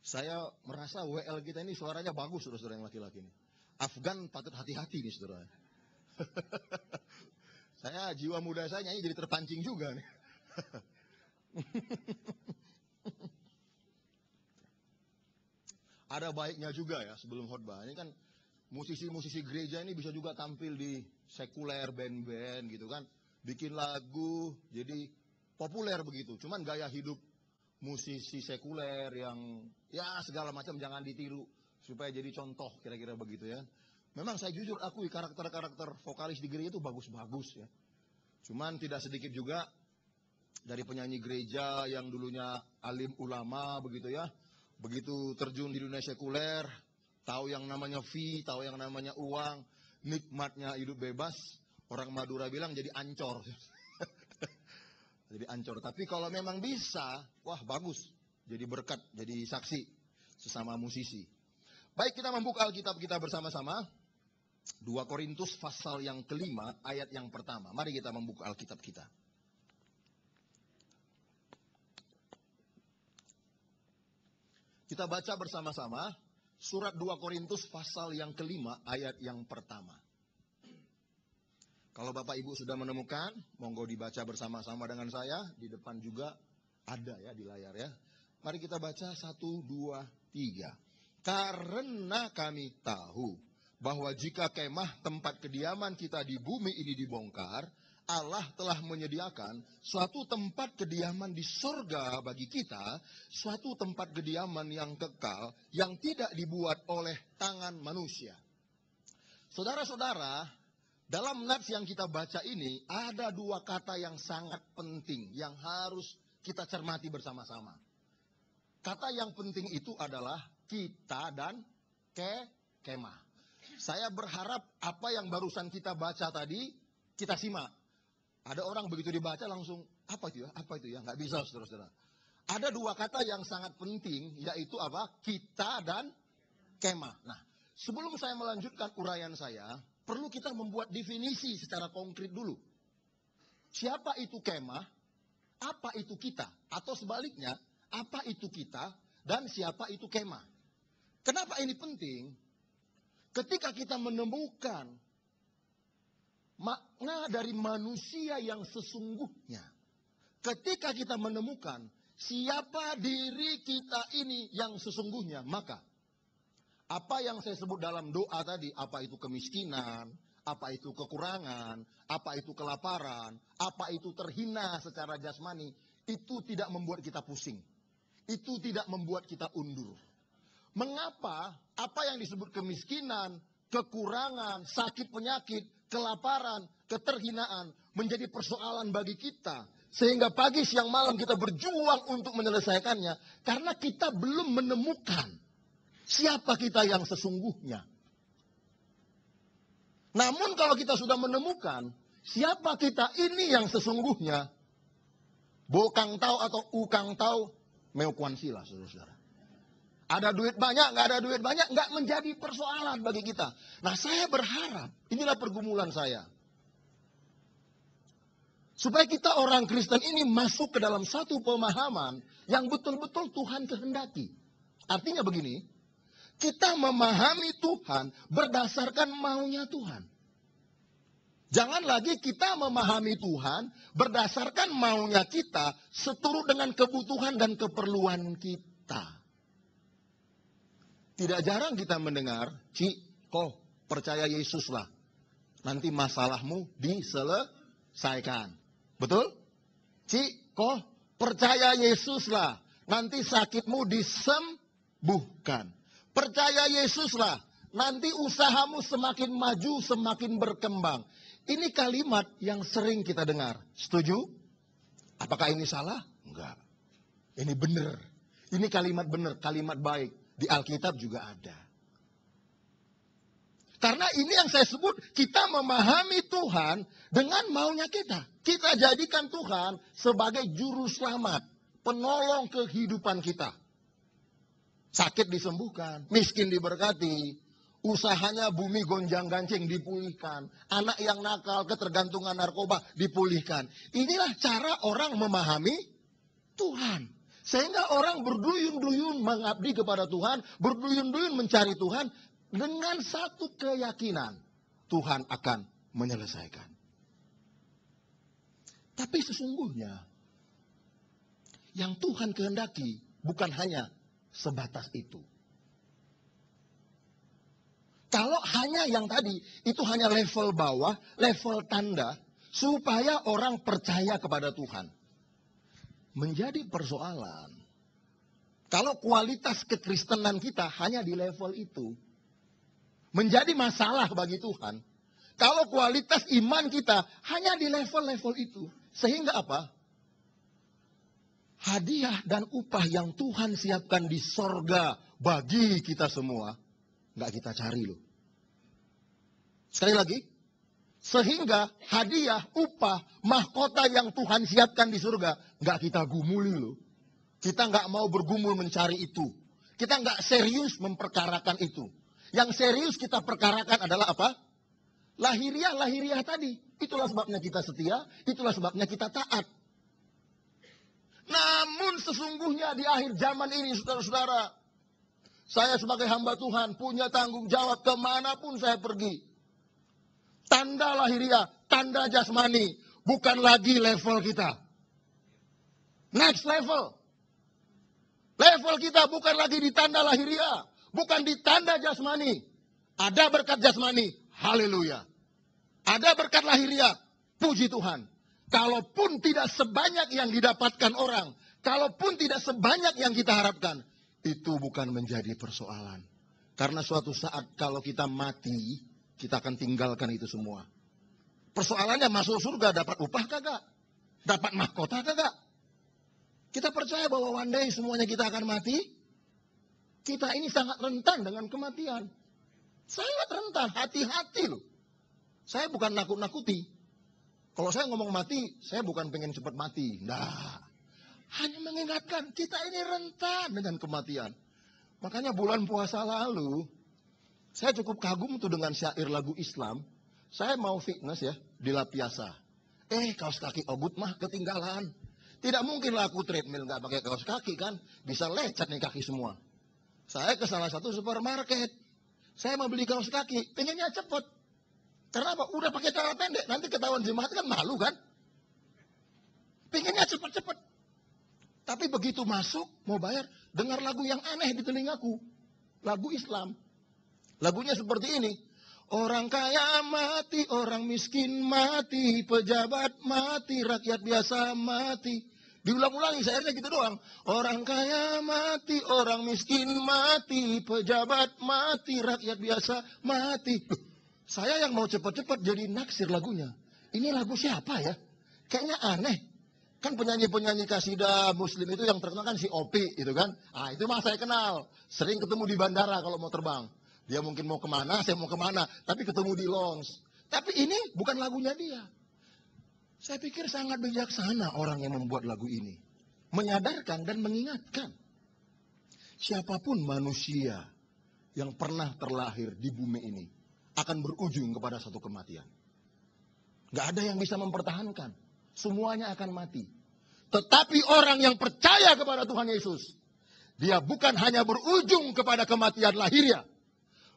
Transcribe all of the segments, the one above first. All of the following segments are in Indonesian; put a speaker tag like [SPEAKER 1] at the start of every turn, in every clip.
[SPEAKER 1] Saya merasa WL kita ini suaranya bagus, saudara-saudara yang laki-laki ini. Afgan patut hati-hati nih, saudara. Saya jiwa muda saya nyanyi jadi terpancing juga nih. Ada baiknya juga ya sebelum khotbah. Ini kan musisi-musisi gereja ini bisa juga tampil di sekuler, band-band gitu kan. Bikin lagu jadi populer begitu. Cuman gaya hidup musisi sekuler yang ya segala macam jangan ditiru. Supaya jadi contoh kira-kira begitu ya. Memang saya jujur akui karakter-karakter vokalis di gereja itu bagus-bagus ya. Cuman tidak sedikit juga dari penyanyi gereja yang dulunya alim ulama begitu ya. Begitu terjun di dunia sekuler, tahu yang namanya fee, tahu yang namanya uang, nikmatnya hidup bebas. Orang Madura bilang jadi ancor. Jadi ancor. Tapi kalau memang bisa, wah bagus. Jadi berkat, jadi saksi sesama musisi. Baik, kita membuka Alkitab kita bersama-sama. 2 Korintus pasal yang kelima, ayat yang pertama. Mari kita membuka Alkitab kita. Kita baca bersama-sama surat 2 Korintus pasal yang kelima, ayat yang pertama. Kalau Bapak Ibu sudah menemukan, monggo dibaca bersama-sama dengan saya. Di depan juga ada ya di layar ya. Mari kita baca 1, 2, 3. Karena kami tahu bahwa jika kemah tempat kediaman kita di bumi ini dibongkar, Allah telah menyediakan suatu tempat kediaman di sorga bagi kita, suatu tempat kediaman yang kekal, yang tidak dibuat oleh tangan manusia. Saudara-saudara, dalam nats yang kita baca ini, ada 2 kata yang sangat penting, yang harus kita cermati bersama-sama. Kata yang penting itu adalah kita dan kemah. Saya berharap apa yang barusan kita baca tadi, kita simak. Ada orang begitu dibaca langsung, apa itu ya? Apa itu ya? Nggak bisa, saudara-saudara. Ada 2 kata yang sangat penting, yaitu apa? Kita dan kemah. Nah, sebelum saya melanjutkan uraian saya, perlu kita membuat definisi secara konkret dulu. Siapa itu kemah? Apa itu kita? Atau sebaliknya, apa itu kita dan siapa itu kemah? Kenapa ini penting? Ketika kita menemukan makna dari manusia yang sesungguhnya. Ketika kita menemukan siapa diri kita ini yang sesungguhnya, maka apa yang saya sebut dalam doa tadi, apa itu kemiskinan, apa itu kekurangan, apa itu kelaparan, apa itu terhina secara jasmani, itu tidak membuat kita pusing. Itu tidak membuat kita undur. Mengapa apa yang disebut kemiskinan, kekurangan, sakit penyakit, kelaparan, keterhinaan menjadi persoalan bagi kita. Sehingga pagi, siang, malam kita berjuang untuk menyelesaikannya. Karena kita belum menemukan siapa kita yang sesungguhnya. Namun kalau kita sudah menemukan siapa kita ini yang sesungguhnya, bokang tahu atau ukang tahu, meukuan sila, saudara-saudara. Ada duit banyak, nggak ada duit banyak, nggak menjadi persoalan bagi kita. Nah, saya berharap, inilah pergumulan saya. Supaya kita orang Kristen ini masuk ke dalam satu pemahaman yang betul-betul Tuhan kehendaki. Artinya begini, kita memahami Tuhan berdasarkan maunya Tuhan. Jangan lagi kita memahami Tuhan berdasarkan maunya kita seturut dengan kebutuhan dan keperluan kita. Tidak jarang kita mendengar, Cik, kok percaya Yesus lah. Nanti masalahmu diselesaikan. Betul? Cik, kok percaya Yesus lah. Nanti sakitmu disembuhkan. Percaya Yesus lah. Nanti usahamu semakin maju, semakin berkembang. Ini kalimat yang sering kita dengar. Setuju? Apakah ini salah? Enggak. Ini benar. Ini kalimat benar, kalimat baik. Di Alkitab juga ada. Karena ini yang saya sebut, kita memahami Tuhan dengan maunya kita. Kita jadikan Tuhan sebagai juru selamat, penolong kehidupan kita. Sakit disembuhkan, miskin diberkati, usahanya bumi gonjang-gancing dipulihkan, anak yang nakal, ketergantungan narkoba dipulihkan. Inilah cara orang memahami Tuhan. Sehingga orang berduyun-duyun mengabdi kepada Tuhan, berduyun-duyun mencari Tuhan dengan satu keyakinan, Tuhan akan menyelesaikan. Tapi sesungguhnya yang Tuhan kehendaki bukan hanya sebatas itu. Kalau hanya yang tadi, itu hanya level bawah, level tanda, supaya orang percaya kepada Tuhan. Menjadi persoalan, kalau kualitas kekristenan kita hanya di level itu, menjadi masalah bagi Tuhan. Kalau kualitas iman kita hanya di level-level itu, sehingga apa? Hadiah dan upah yang Tuhan siapkan di sorga bagi kita semua, nggak kita cari loh. Sekali lagi, sehingga hadiah, upah, mahkota yang Tuhan siapkan di surga, nggak kita gumuli loh. Kita nggak mau bergumul mencari itu. Kita nggak serius memperkarakan itu. Yang serius kita perkarakan adalah apa? Lahiriah tadi. Itulah sebabnya kita setia, itulah sebabnya kita taat. Namun sesungguhnya di akhir zaman ini, saudara-saudara, saya sebagai hamba Tuhan punya tanggung jawab kemanapun saya pergi. Tanda lahiriah, tanda jasmani, bukan lagi level kita. Next level. Level kita bukan lagi di tanda lahiriah, bukan di tanda jasmani. Ada berkat jasmani, haleluya. Ada berkat lahiriah, puji Tuhan. Kalaupun tidak sebanyak yang didapatkan orang, kalaupun tidak sebanyak yang kita harapkan, itu bukan menjadi persoalan. Karena suatu saat kalau kita mati, kita akan tinggalkan itu semua. Persoalannya masuk surga dapat upah kagak? Dapat mahkota kagak? Kita percaya bahwa one day semuanya kita akan mati. Kita ini sangat rentan dengan kematian. Sangat rentan, hati-hati loh. Saya bukan nakut-nakuti. Kalau saya ngomong mati, saya bukan pengen cepat mati. Nah, hanya mengingatkan kita ini rentan dengan kematian. Makanya bulan puasa lalu, saya cukup kagum tuh dengan syair lagu Islam. Saya mau fitness ya, di La Piazza. Kaos kaki Ogut mah ketinggalan. Tidak mungkin lah aku treadmill nggak pakai kaos kaki kan. Bisa lecet nih kaki semua. Saya ke salah satu supermarket. Saya mau beli kaos kaki, pengennya cepet. Karena apa? Udah pakai celana pendek, nanti ketahuan jemaat kan malu kan. Pengennya cepet-cepet. Tapi begitu masuk, mau bayar, dengar lagu yang aneh di telingaku. Lagu Islam. Lagunya seperti ini. Orang kaya mati, orang miskin mati, pejabat mati, rakyat biasa mati. Diulang-ulangi, syairnya gitu doang. Orang kaya mati, orang miskin mati, pejabat mati, rakyat biasa mati. Saya yang mau cepat-cepat jadi naksir lagunya. Ini lagu siapa ya? Kayaknya aneh. Kan penyanyi-penyanyi kasidah muslim itu yang terkenal kan si Opi gitu kan. Ah itu mah saya kenal. Sering ketemu di bandara kalau mau terbang. Dia mungkin mau kemana, saya mau kemana. Tapi ketemu di lounge. Tapi ini bukan lagunya dia. Saya pikir sangat bijaksana orang yang membuat lagu ini. Menyadarkan dan mengingatkan. Siapapun manusia yang pernah terlahir di bumi ini akan berujung kepada satu kematian. Gak ada yang bisa mempertahankan. Semuanya akan mati. Tetapi orang yang percaya kepada Tuhan Yesus, dia bukan hanya berujung kepada kematian lahiriah,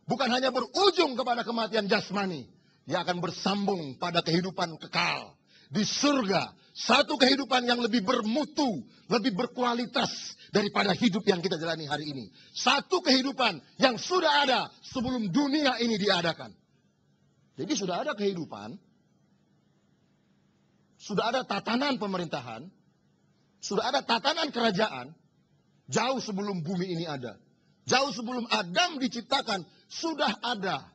[SPEAKER 1] bukan hanya berujung kepada kematian jasmani, dia akan bersambung pada kehidupan kekal di surga. Satu kehidupan yang lebih bermutu, lebih berkualitas daripada hidup yang kita jalani hari ini. Satu kehidupan yang sudah ada sebelum dunia ini diadakan. Jadi sudah ada kehidupan, sudah ada tatanan pemerintahan, sudah ada tatanan kerajaan, jauh sebelum bumi ini ada. Jauh sebelum Adam diciptakan, sudah ada.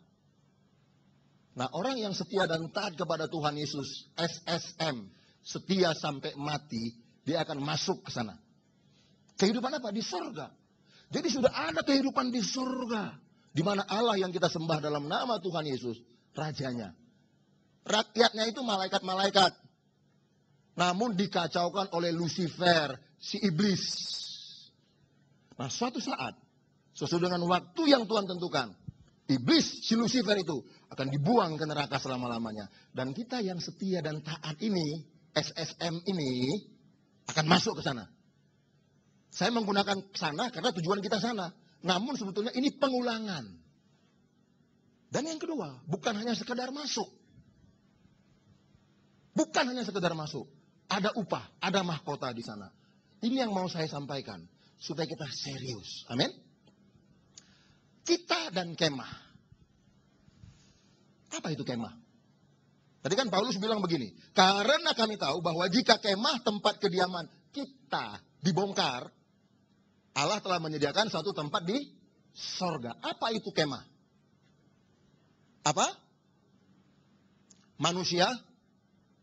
[SPEAKER 1] Nah, orang yang setia dan taat kepada Tuhan Yesus, SSM, setia sampai mati, dia akan masuk ke sana. Kehidupan apa? Di surga. Jadi sudah ada kehidupan di surga. Di mana Allah yang kita sembah dalam nama Tuhan Yesus, rajanya. Rakyatnya itu malaikat-malaikat. Namun dikacaukan oleh Lucifer, si iblis. Nah, suatu saat, sesuai dengan waktu yang Tuhan tentukan, iblis, si Lucifer itu akan dibuang ke neraka selama-lamanya. Dan kita yang setia dan taat ini, SSM ini, akan masuk ke sana. Saya menggunakan sana karena tujuan kita sana. Namun sebetulnya ini pengulangan. Dan yang kedua, bukan hanya sekedar masuk. Bukan hanya sekedar masuk. Ada upah, ada mahkota di sana. Ini yang mau saya sampaikan. Supaya kita serius. Amin. Kita dan kemah. Apa itu kemah? Tadi kan Paulus bilang begini. Karena kami tahu bahwa jika kemah tempat kediaman kita dibongkar, Allah telah menyediakan suatu tempat di sorga. Apa itu kemah? Apa? Manusia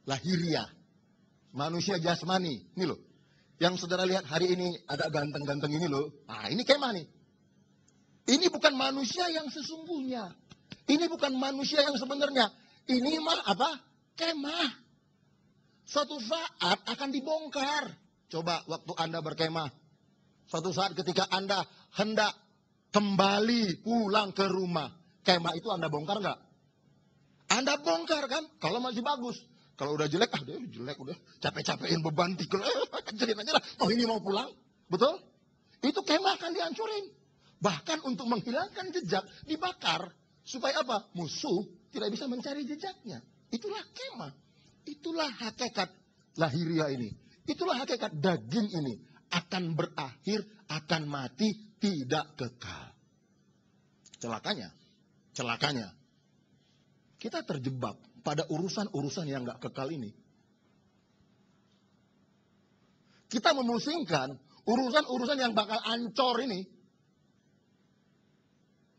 [SPEAKER 1] lahiriah. Manusia jasmani. Ini loh. Yang saudara lihat hari ini agak ganteng-ganteng ini loh. Nah ini kemah nih. Ini bukan manusia yang sesungguhnya. Ini bukan manusia yang sebenarnya. Ini mah apa? Kemah. Suatu saat akan dibongkar. Coba waktu Anda berkemah. Suatu saat ketika Anda hendak kembali pulang ke rumah. Kemah itu Anda bongkar nggak? Anda bongkar kan? Kalau masih bagus. Kalau udah jelek, dia jelek udah. Capek-capekin beban tikul. Jadi aja lah. Oh ini mau pulang. Betul? Itu kemah akan dihancurin. Bahkan untuk menghilangkan jejak dibakar. Supaya apa? Musuh tidak bisa mencari jejaknya. Itulah kemah. Itulah hakikat lahiriah ini. Itulah hakikat daging ini. Akan berakhir, akan mati, tidak kekal. Celakanya. Kita terjebak pada urusan-urusan yang gak kekal ini. Kita memusingkan urusan-urusan yang bakal ancor ini.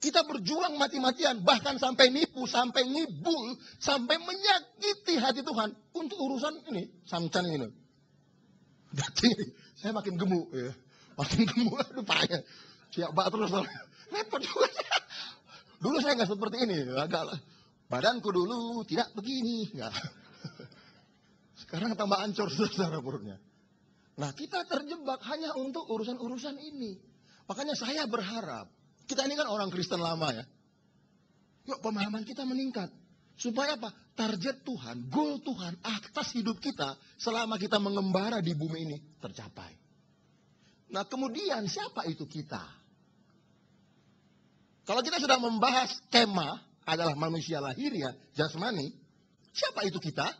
[SPEAKER 1] Kita berjuang mati-matian, bahkan sampai nipu, sampai ngibul, sampai menyakiti hati Tuhan untuk urusan ini, samcan ini. Jadi saya makin gemuk ya. Makin gemuk, aduh payah. Siap bak terus. Repot juga. Dulu saya nggak seperti ini, agak badanku dulu tidak begini, nggak. Sekarang tambah ancur saudara perutnya. Nah kita terjebak hanya untuk urusan-urusan ini. Makanya saya berharap kita ini kan orang Kristen lama ya. Yuk pemahaman kita meningkat. Supaya apa? Target Tuhan, goal Tuhan atas hidup kita selama kita mengembara di bumi ini tercapai. Nah kemudian siapa itu kita? Kalau kita sudah membahas kemah adalah manusia lahiriah, jasmani. Siapa itu kita?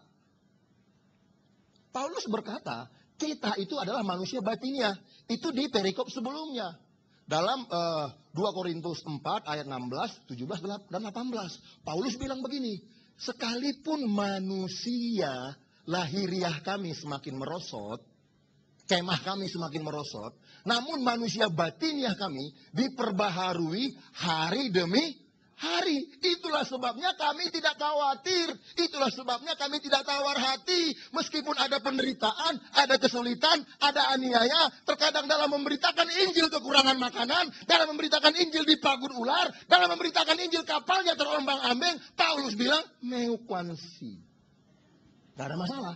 [SPEAKER 1] Paulus berkata, kita itu adalah manusia batiniah. Itu di perikop sebelumnya. Dalam 2 Korintus 4 ayat 16, 17, dan 18. Paulus bilang begini, sekalipun manusia lahiriah kami semakin merosot, kemah kami semakin merosot, namun manusia batiniah kami diperbaharui hari demi hari. Itulah sebabnya kami tidak khawatir. Itulah sebabnya kami tidak tawar hati. Meskipun ada penderitaan, ada kesulitan, ada aniaya. Terkadang dalam memberitakan Injil kekurangan makanan. Dalam memberitakan Injil dipagut ular. Dalam memberitakan Injil kapalnya terombang ambing. Paulus bilang, meukuansi. Gak ada masalah.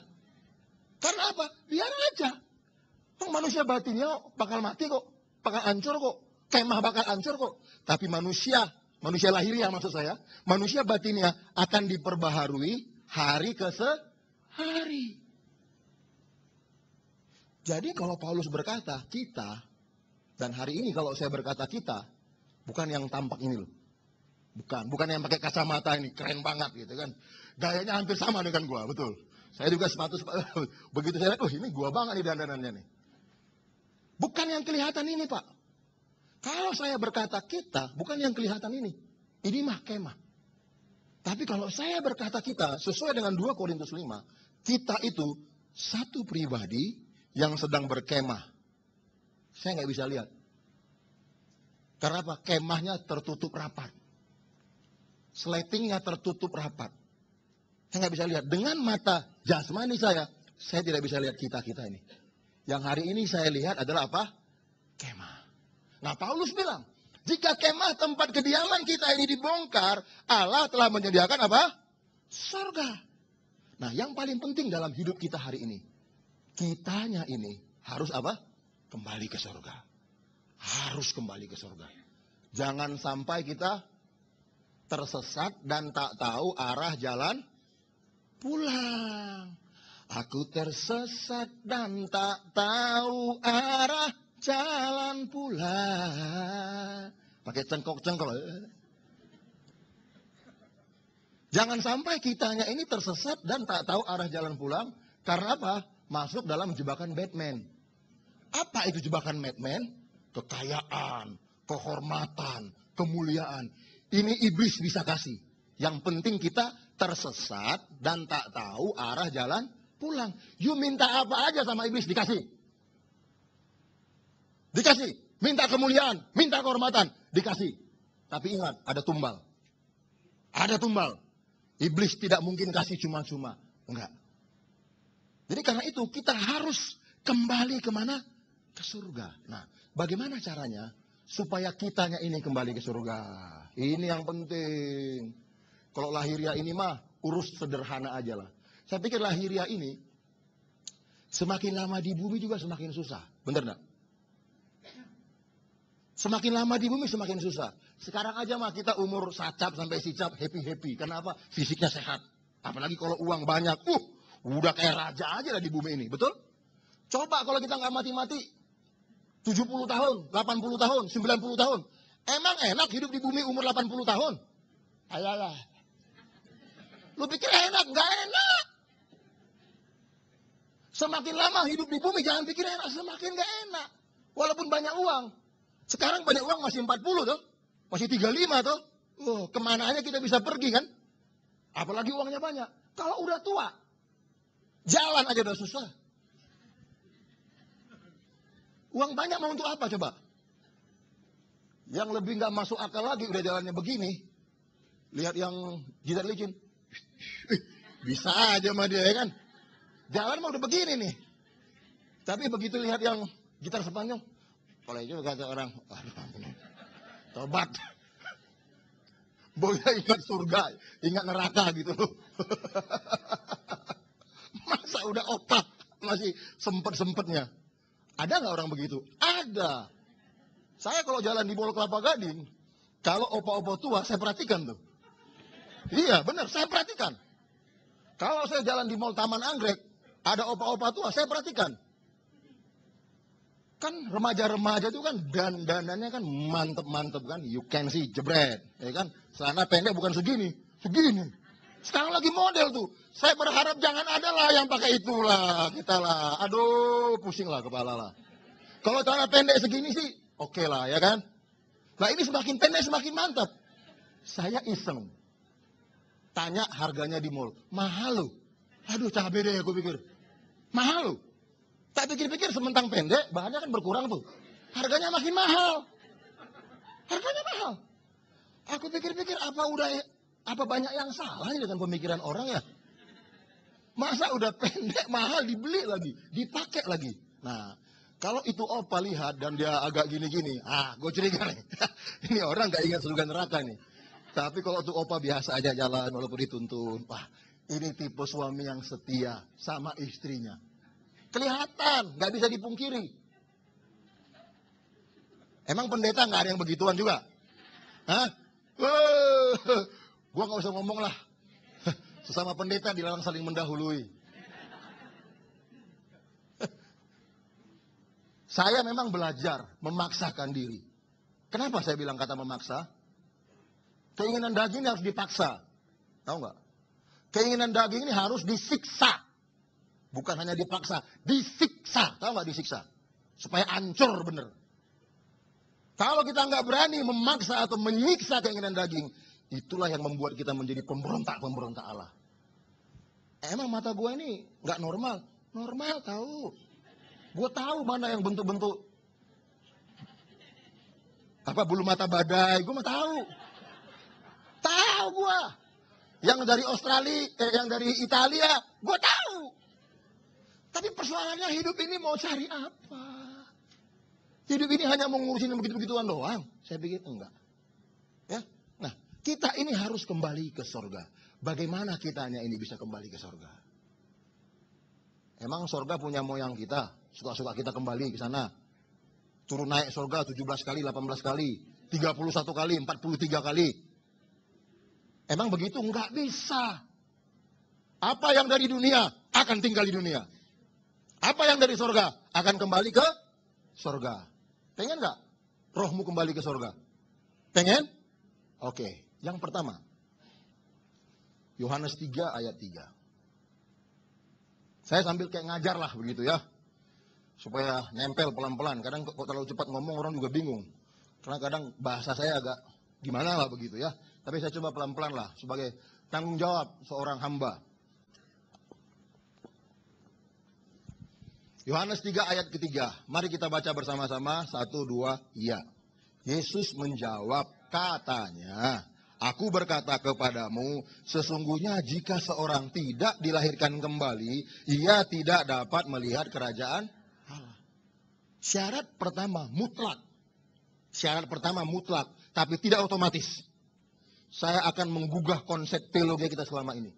[SPEAKER 1] Karena apa? Biar aja. Manusia batinnya bakal mati kok. Bakal hancur kok. Kemah bakal hancur kok. Tapi manusia lahiriah maksud saya, manusia batinnya akan diperbaharui hari ke hari. Jadi kalau Paulus berkata kita, dan hari ini kalau saya berkata kita, bukan yang tampak ini loh. Bukan yang pakai kacamata ini, keren banget gitu kan. Gayanya hampir sama dengan gua, betul. Saya juga sepatu begitu saya lihat, ini gua banget nih dandanannya nih. Bukan yang kelihatan ini Pak. Kalau saya berkata kita, bukan yang kelihatan ini. Ini mah kemah. Tapi kalau saya berkata kita, sesuai dengan 2 Korintus 5, kita itu satu pribadi yang sedang berkemah. Saya nggak bisa lihat. Karena apa? Kemahnya tertutup rapat. Sletingnya tertutup rapat. Saya nggak bisa lihat. Dengan mata jasmani saya tidak bisa lihat kita-kita ini. Yang hari ini saya lihat adalah apa? Kemah. Nah Paulus bilang, jika kemah tempat kediaman kita ini dibongkar, Allah telah menyediakan apa? Surga. Nah yang paling penting dalam hidup kita hari ini, kitanya ini harus apa? Kembali ke surga. Harus kembali ke surga. Jangan sampai kita tersesat dan tak tahu arah jalan pulang. Aku tersesat dan tak tahu arah jalan pulang. Pakai cengkok-cengkok. Jangan sampai kitanya ini tersesat dan tak tahu arah jalan pulang. Karena apa? Masuk dalam jebakan Batman. Apa itu jebakan Batman? Kekayaan, kehormatan, kemuliaan. Ini iblis bisa kasih. Yang penting kita tersesat dan tak tahu arah jalan pulang. You minta apa aja sama iblis dikasih. Dikasih. Minta kemuliaan, minta kehormatan, dikasih. Tapi ingat, ada tumbal. Ada tumbal. Iblis tidak mungkin kasih cuma-cuma. Enggak. Jadi karena itu kita harus kembali kemana? Ke surga. Nah, bagaimana caranya supaya kitanya ini kembali ke surga? Ini yang penting. Kalau lahiriah ini mah urus sederhana aja lah. Saya pikir lahiriah ini semakin lama di bumi juga semakin susah. Bener enggak? Semakin lama di bumi semakin susah. Sekarang aja mah kita umur sacap sampai sicap happy-happy. Kenapa? Fisiknya sehat. Apalagi kalau uang banyak. Udah kayak raja aja lah di bumi ini. Betul? Coba kalau kita nggak mati-mati. 70 tahun, 80 tahun, 90 tahun. Emang enak hidup di bumi umur 80 tahun? Ayalah. Lu pikir enak? Nggak enak. Semakin lama hidup di bumi jangan pikir enak. Semakin nggak enak. Walaupun banyak uang. Sekarang banyak uang masih 40 tuh. Masih 35 tuh. Kemana aja kita bisa pergi kan? Apalagi uangnya banyak. Kalau udah tua, jalan aja udah susah. Uang banyak mau untuk apa coba? Yang lebih nggak masuk akal lagi udah jalannya begini. Lihat yang jidat licin. Bisa aja sama dia ya kan? Jalan mah udah begini nih. Tapi begitu lihat yang gitar sepanjang. Kalau itu kata orang, aduh, tobat. Boleh ingat surga, ingat neraka gitu loh. Masa udah opak, masih sempet-sempetnya. Ada nggak orang begitu? Ada. Saya kalau jalan di Mall Kelapa Gading, kalau opa-opa tua, saya perhatikan tuh. Iya, benar, saya perhatikan. Kalau saya jalan di Mall Taman Anggrek, ada opa-opa tua, saya perhatikan. Kan remaja-remaja itu kan dandanannya kan mantep-mantep kan. You can see, jebret. Ya kan? Celana pendek bukan segini. Segini. Sekarang lagi model tuh. Saya berharap jangan ada lah yang pakai itulah. Kita lah. Aduh, pusing lah kepala lah. Kalau celana pendek segini sih, oke lah ya kan. Nah ini semakin pendek semakin mantap. Saya iseng. Tanya harganya di mall. Mahal loh. Aduh, cabai deh aku pikir. Mahal loh. Tak pikir-pikir sementang pendek, bahannya kan berkurang tuh. Harganya makin mahal. Harganya mahal. Aku pikir-pikir apa banyak yang salah dengan pemikiran orang ya? Masa udah pendek mahal dibeli lagi, dipakai lagi. Nah, kalau itu opa lihat dan dia agak gini-gini, gue curiga nih. Ini orang gak ingat surga neraka nih. Tapi kalau tuh opa biasa aja jalan walaupun dituntun, wah ini tipe suami yang setia sama istrinya. Kelihatan, nggak bisa dipungkiri. Emang pendeta nggak ada yang begituan juga? Hah? Gua nggak usah ngomong lah. Sesama pendeta dilarang saling mendahului. Saya memang belajar memaksakan diri. Kenapa saya bilang kata memaksa? Keinginan daging ini harus dipaksa. Tahu nggak? Keinginan daging ini harus disiksa. Bukan hanya dipaksa, disiksa. Tahu nggak disiksa? Supaya hancur bener. Kalau kita nggak berani memaksa atau menyiksa keinginan daging, itulah yang membuat kita menjadi pemberontak Allah. Emang mata gue ini nggak normal? Normal tahu. Gue tahu mana yang bentuk-bentuk bulu mata badai. Gue mah tahu. Tahu gue. Yang dari Australia, yang dari Italia, gue tahu. Tapi persoalannya hidup ini mau cari apa? Hidup ini hanya mau ngurusin begitu-begituan doang. Saya pikir enggak. Ya, nah kita ini harus kembali ke surga. Bagaimana kitanya ini bisa kembali ke surga? Emang surga punya moyang kita? Suka-suka kita kembali ke sana. Turun naik surga 17 kali, 18 kali, 31 kali, 43 kali. Emang begitu? Enggak bisa. Apa yang dari dunia akan tinggal di dunia. Apa yang dari surga akan kembali ke surga. Pengen nggak rohmu kembali ke surga? Pengen? Oke, yang pertama. Yohanes 3 ayat 3. Saya sambil kayak ngajar lah begitu ya. Supaya nempel pelan-pelan. Kadang kok terlalu cepat ngomong orang juga bingung. Karena kadang bahasa saya agak gimana lah begitu ya. Tapi saya coba pelan-pelan lah sebagai tanggung jawab seorang hamba. Yohanes 3 ayat ketiga. Mari kita baca bersama-sama. 1, 2, iya. Yesus menjawab, katanya, aku berkata kepadamu, sesungguhnya jika seorang tidak dilahirkan kembali, ia tidak dapat melihat kerajaan Allah. Syarat pertama mutlak. Syarat pertama mutlak, tapi tidak otomatis. Saya akan menggugah konsep teologi kita selama ini.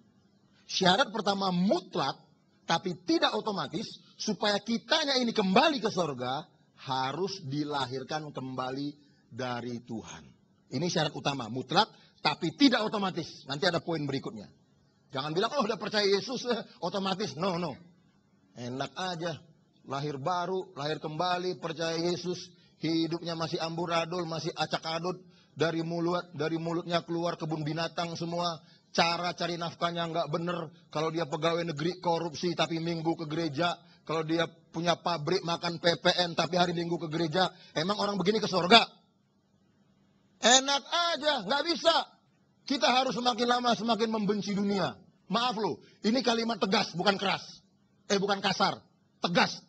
[SPEAKER 1] Syarat pertama mutlak, tapi tidak otomatis, supaya kitanya ini kembali ke surga, harus dilahirkan kembali dari Tuhan. Ini syarat utama, mutlak, tapi tidak otomatis. Nanti ada poin berikutnya. Jangan bilang, oh udah percaya Yesus, otomatis. No. Enak aja. Lahir baru, lahir kembali, percaya Yesus. Hidupnya masih amburadul, masih acak-adut. Dari mulutnya keluar kebun binatang semua. Cara cari nafkahnya nggak bener. Kalau dia pegawai negeri korupsi tapi minggu ke gereja. Kalau dia punya pabrik makan PPN tapi hari minggu ke gereja. Emang orang begini ke surga? Enak aja, nggak bisa. Kita harus semakin lama semakin membenci dunia. Maaf loh, ini kalimat tegas, bukan keras. Bukan kasar, tegas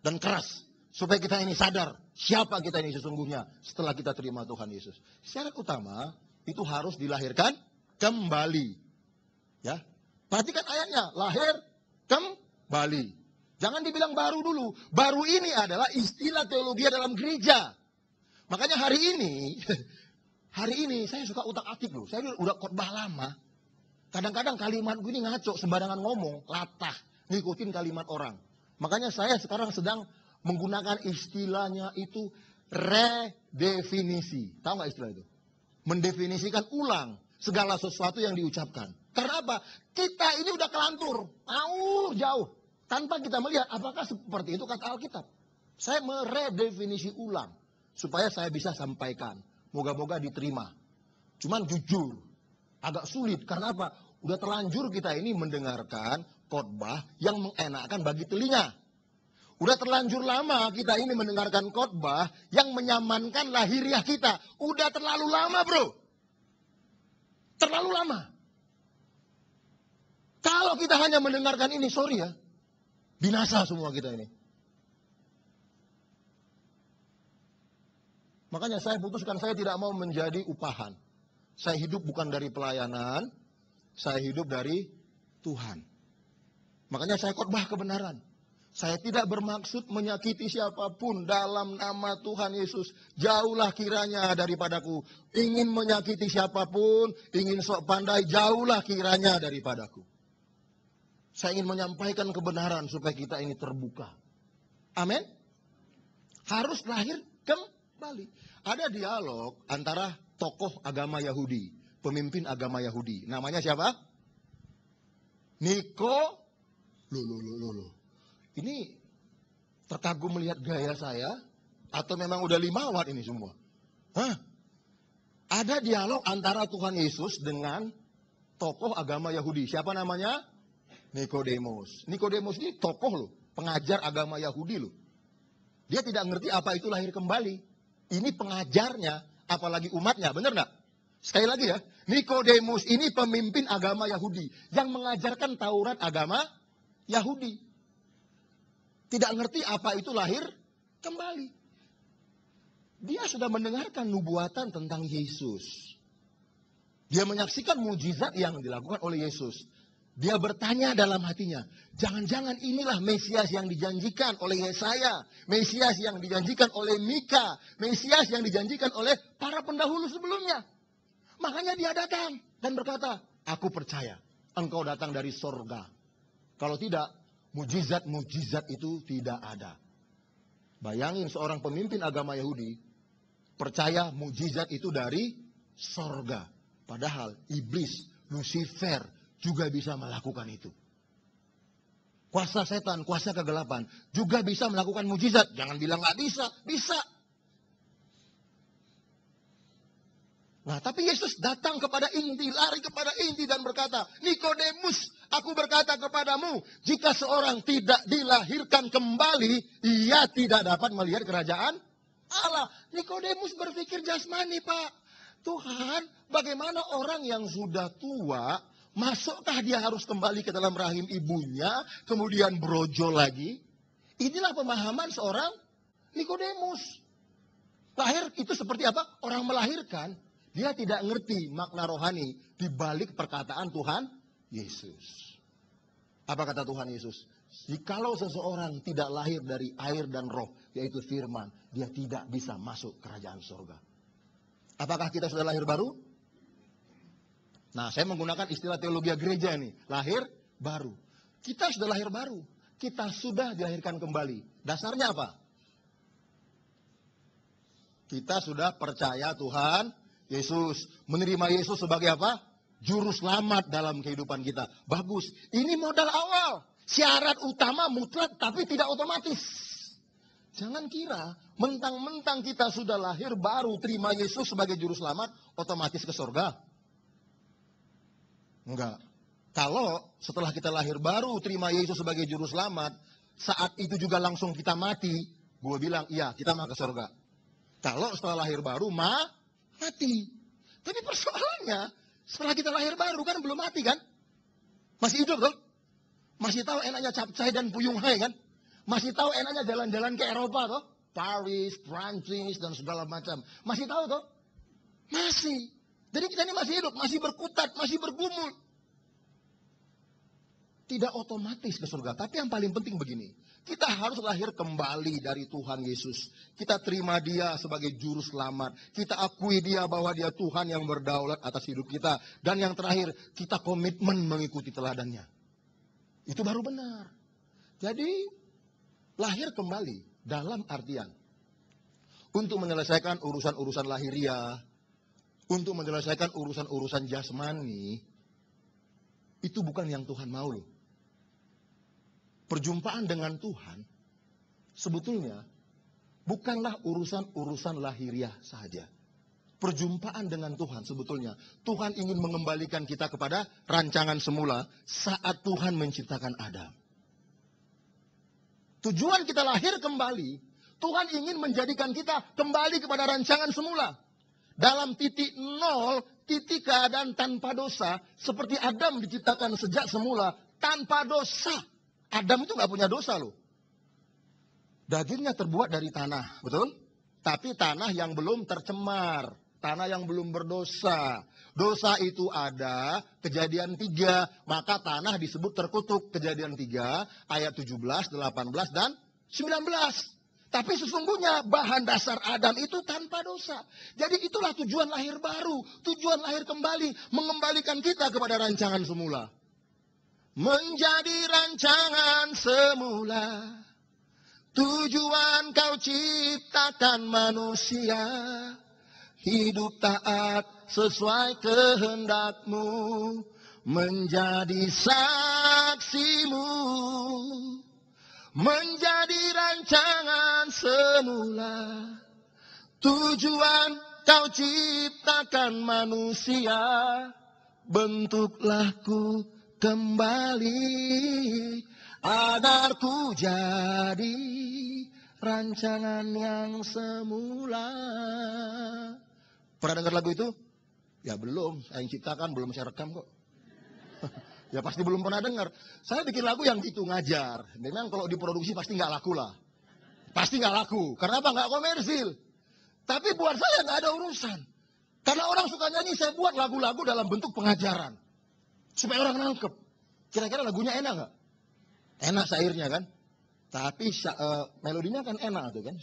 [SPEAKER 1] dan keras. Supaya kita ini sadar siapa kita ini sesungguhnya setelah kita terima Tuhan Yesus. Syarat utama itu harus dilahirkan kembali. Ya, perhatikan ayatnya, lahir kembali. Jangan dibilang baru dulu. Baru ini adalah istilah teologi dalam gereja. Makanya hari ini saya suka utak-atik loh. Saya udah khotbah lama. Kadang-kadang kalimat gue ini ngaco, sembarangan ngomong, latah, ngikutin kalimat orang. Makanya saya sekarang sedang menggunakan istilahnya itu redefinisi. Tahu nggak istilah itu? Mendefinisikan ulang segala sesuatu yang diucapkan. Karena apa? Kita ini udah kelantur, jauh. Tanpa kita melihat apakah seperti itu kata Alkitab. Saya meredefinisi ulang. Supaya saya bisa sampaikan. Moga-moga diterima. Cuman jujur. Agak sulit. Karena apa? Udah terlanjur kita ini mendengarkan khotbah yang mengenakan bagi telinga. Udah terlanjur lama kita ini mendengarkan khotbah yang menyamankan lahiriah kita. Udah terlalu lama bro. Terlalu lama. Kalau kita hanya mendengarkan ini, sorry ya. Binasa semua kita ini. Makanya saya putuskan saya tidak mau menjadi upahan. Saya hidup bukan dari pelayanan. Saya hidup dari Tuhan. Makanya saya khotbah kebenaran. Saya tidak bermaksud menyakiti siapapun dalam nama Tuhan Yesus. Jauhlah kiranya daripadaku. Ingin menyakiti siapapun, ingin sok pandai, jauhlah kiranya daripadaku. Saya ingin menyampaikan kebenaran supaya kita ini terbuka. Amin. Harus lahir kembali. Ada dialog antara tokoh agama Yahudi, pemimpin agama Yahudi. Namanya siapa? Niko. Loh. Ini terkagum melihat gaya saya atau memang udah 5 watt ini semua? Ada dialog antara Tuhan Yesus dengan tokoh agama Yahudi. Siapa namanya? Nikodemus. Nikodemus ini tokoh loh, pengajar agama Yahudi loh. Dia tidak ngerti apa itu lahir kembali. Ini pengajarnya, apalagi umatnya, benar nggak? Sekali lagi ya, Nikodemus ini pemimpin agama Yahudi yang mengajarkan Taurat agama Yahudi. Tidak ngerti apa itu lahir kembali. Dia sudah mendengarkan nubuatan tentang Yesus. Dia menyaksikan mujizat yang dilakukan oleh Yesus. Dia bertanya dalam hatinya, jangan-jangan inilah Mesias yang dijanjikan oleh Yesaya, Mesias yang dijanjikan oleh Mika, Mesias yang dijanjikan oleh para pendahulu sebelumnya. Makanya dia datang dan berkata, aku percaya engkau datang dari sorga. Kalau tidak, mujizat-mujizat itu tidak ada. Bayangin seorang pemimpin agama Yahudi, percaya mujizat itu dari sorga. Padahal iblis, Lucifer, juga bisa melakukan itu. Kuasa setan, kuasa kegelapan juga bisa melakukan mujizat. Jangan bilang nggak bisa, bisa. Nah, tapi Yesus datang kepada inti, lari kepada inti dan berkata, Nikodemus, aku berkata kepadamu, jika seorang tidak dilahirkan kembali, ia tidak dapat melihat kerajaan Allah. Nikodemus berpikir jasmani, Pak. Tuhan, bagaimana orang yang sudah tua, masukkah dia harus kembali ke dalam rahim ibunya, kemudian brojol lagi? Inilah pemahaman seorang Nikodemus. Lahir itu seperti apa? Orang melahirkan. Dia tidak ngerti makna rohani di balik perkataan Tuhan Yesus. Apa kata Tuhan Yesus? Jikalau seseorang tidak lahir dari air dan roh, yaitu firman, dia tidak bisa masuk kerajaan surga. Apakah kita sudah lahir baru? Nah, saya menggunakan istilah teologi gereja ini. Lahir baru. Kita sudah lahir baru. Kita sudah dilahirkan kembali. Dasarnya apa? Kita sudah percaya Tuhan Yesus. Menerima Yesus sebagai apa? Juru selamat dalam kehidupan kita. Bagus. Ini modal awal. Syarat utama mutlak tapi tidak otomatis. Jangan kira mentang-mentang kita sudah lahir baru terima Yesus sebagai juru selamat otomatis ke surga. Enggak. Kalau setelah kita lahir baru terima Yesus sebagai juru selamat, saat itu juga langsung kita mati, gue bilang iya kita mah ke surga. Kalau setelah lahir baru mati. Tapi persoalannya setelah kita lahir baru kan belum mati kan? Masih hidup loh. Masih tahu enaknya capcay dan puyung hai kan? Masih tahu enaknya jalan-jalan ke Eropa toh? Paris, Prancis dan segala macam. Masih tahu toh? Masih. Jadi kita ini masih hidup, masih berkutat, masih bergumul. Tidak otomatis ke surga. Tapi yang paling penting begini. Kita harus lahir kembali dari Tuhan Yesus. Kita terima dia sebagai juru selamat. Kita akui dia bahwa dia Tuhan yang berdaulat atas hidup kita. Dan yang terakhir, kita komitmen mengikuti teladannya. Itu baru benar. Jadi, lahir kembali dalam artian. Untuk menyelesaikan urusan-urusan lahiriah. Untuk menyelesaikan urusan-urusan jasmani. Itu bukan yang Tuhan mau loh. Perjumpaan dengan Tuhan sebetulnya bukanlah urusan-urusan lahiriah saja. Perjumpaan dengan Tuhan sebetulnya Tuhan ingin mengembalikan kita kepada rancangan semula saat Tuhan menciptakan Adam. Tujuan kita lahir kembali, Tuhan ingin menjadikan kita kembali kepada rancangan semula. Dalam titik nol, titik keadaan tanpa dosa, seperti Adam diciptakan sejak semula tanpa dosa. Adam itu nggak punya dosa loh. Dagingnya terbuat dari tanah, betul? Tapi tanah yang belum tercemar, tanah yang belum berdosa. Dosa itu ada, Kejadian 3, maka tanah disebut terkutuk. Kejadian 3, ayat 17, 18, dan 19. Tapi sesungguhnya bahan dasar Adam itu tanpa dosa. Jadi itulah tujuan lahir baru, tujuan lahir kembali, mengembalikan kita kepada rancangan semula. Menjadi rancangan semula, tujuan kau ciptakan manusia, hidup taat sesuai kehendakmu, menjadi saksimu, menjadi rancangan semula, tujuan kau ciptakan manusia, bentuklah ku kembali, agar ku jadi rancangan yang semula. Pernah dengar lagu itu? Ya belum, saya yang ciptakan, belum saya rekam kok. Ya pasti belum pernah dengar. Saya bikin lagu yang gitu, ngajar. Memang kalau diproduksi pasti nggak laku lah. Pasti nggak laku. Karena apa? Nggak komersil. Tapi buat saya nggak ada urusan. Karena orang suka nyanyi, saya buat lagu-lagu dalam bentuk pengajaran. Supaya orang nangkep. Kira-kira lagunya enak nggak? Enak syairnya kan? Tapi melodinya kan enak tuh kan?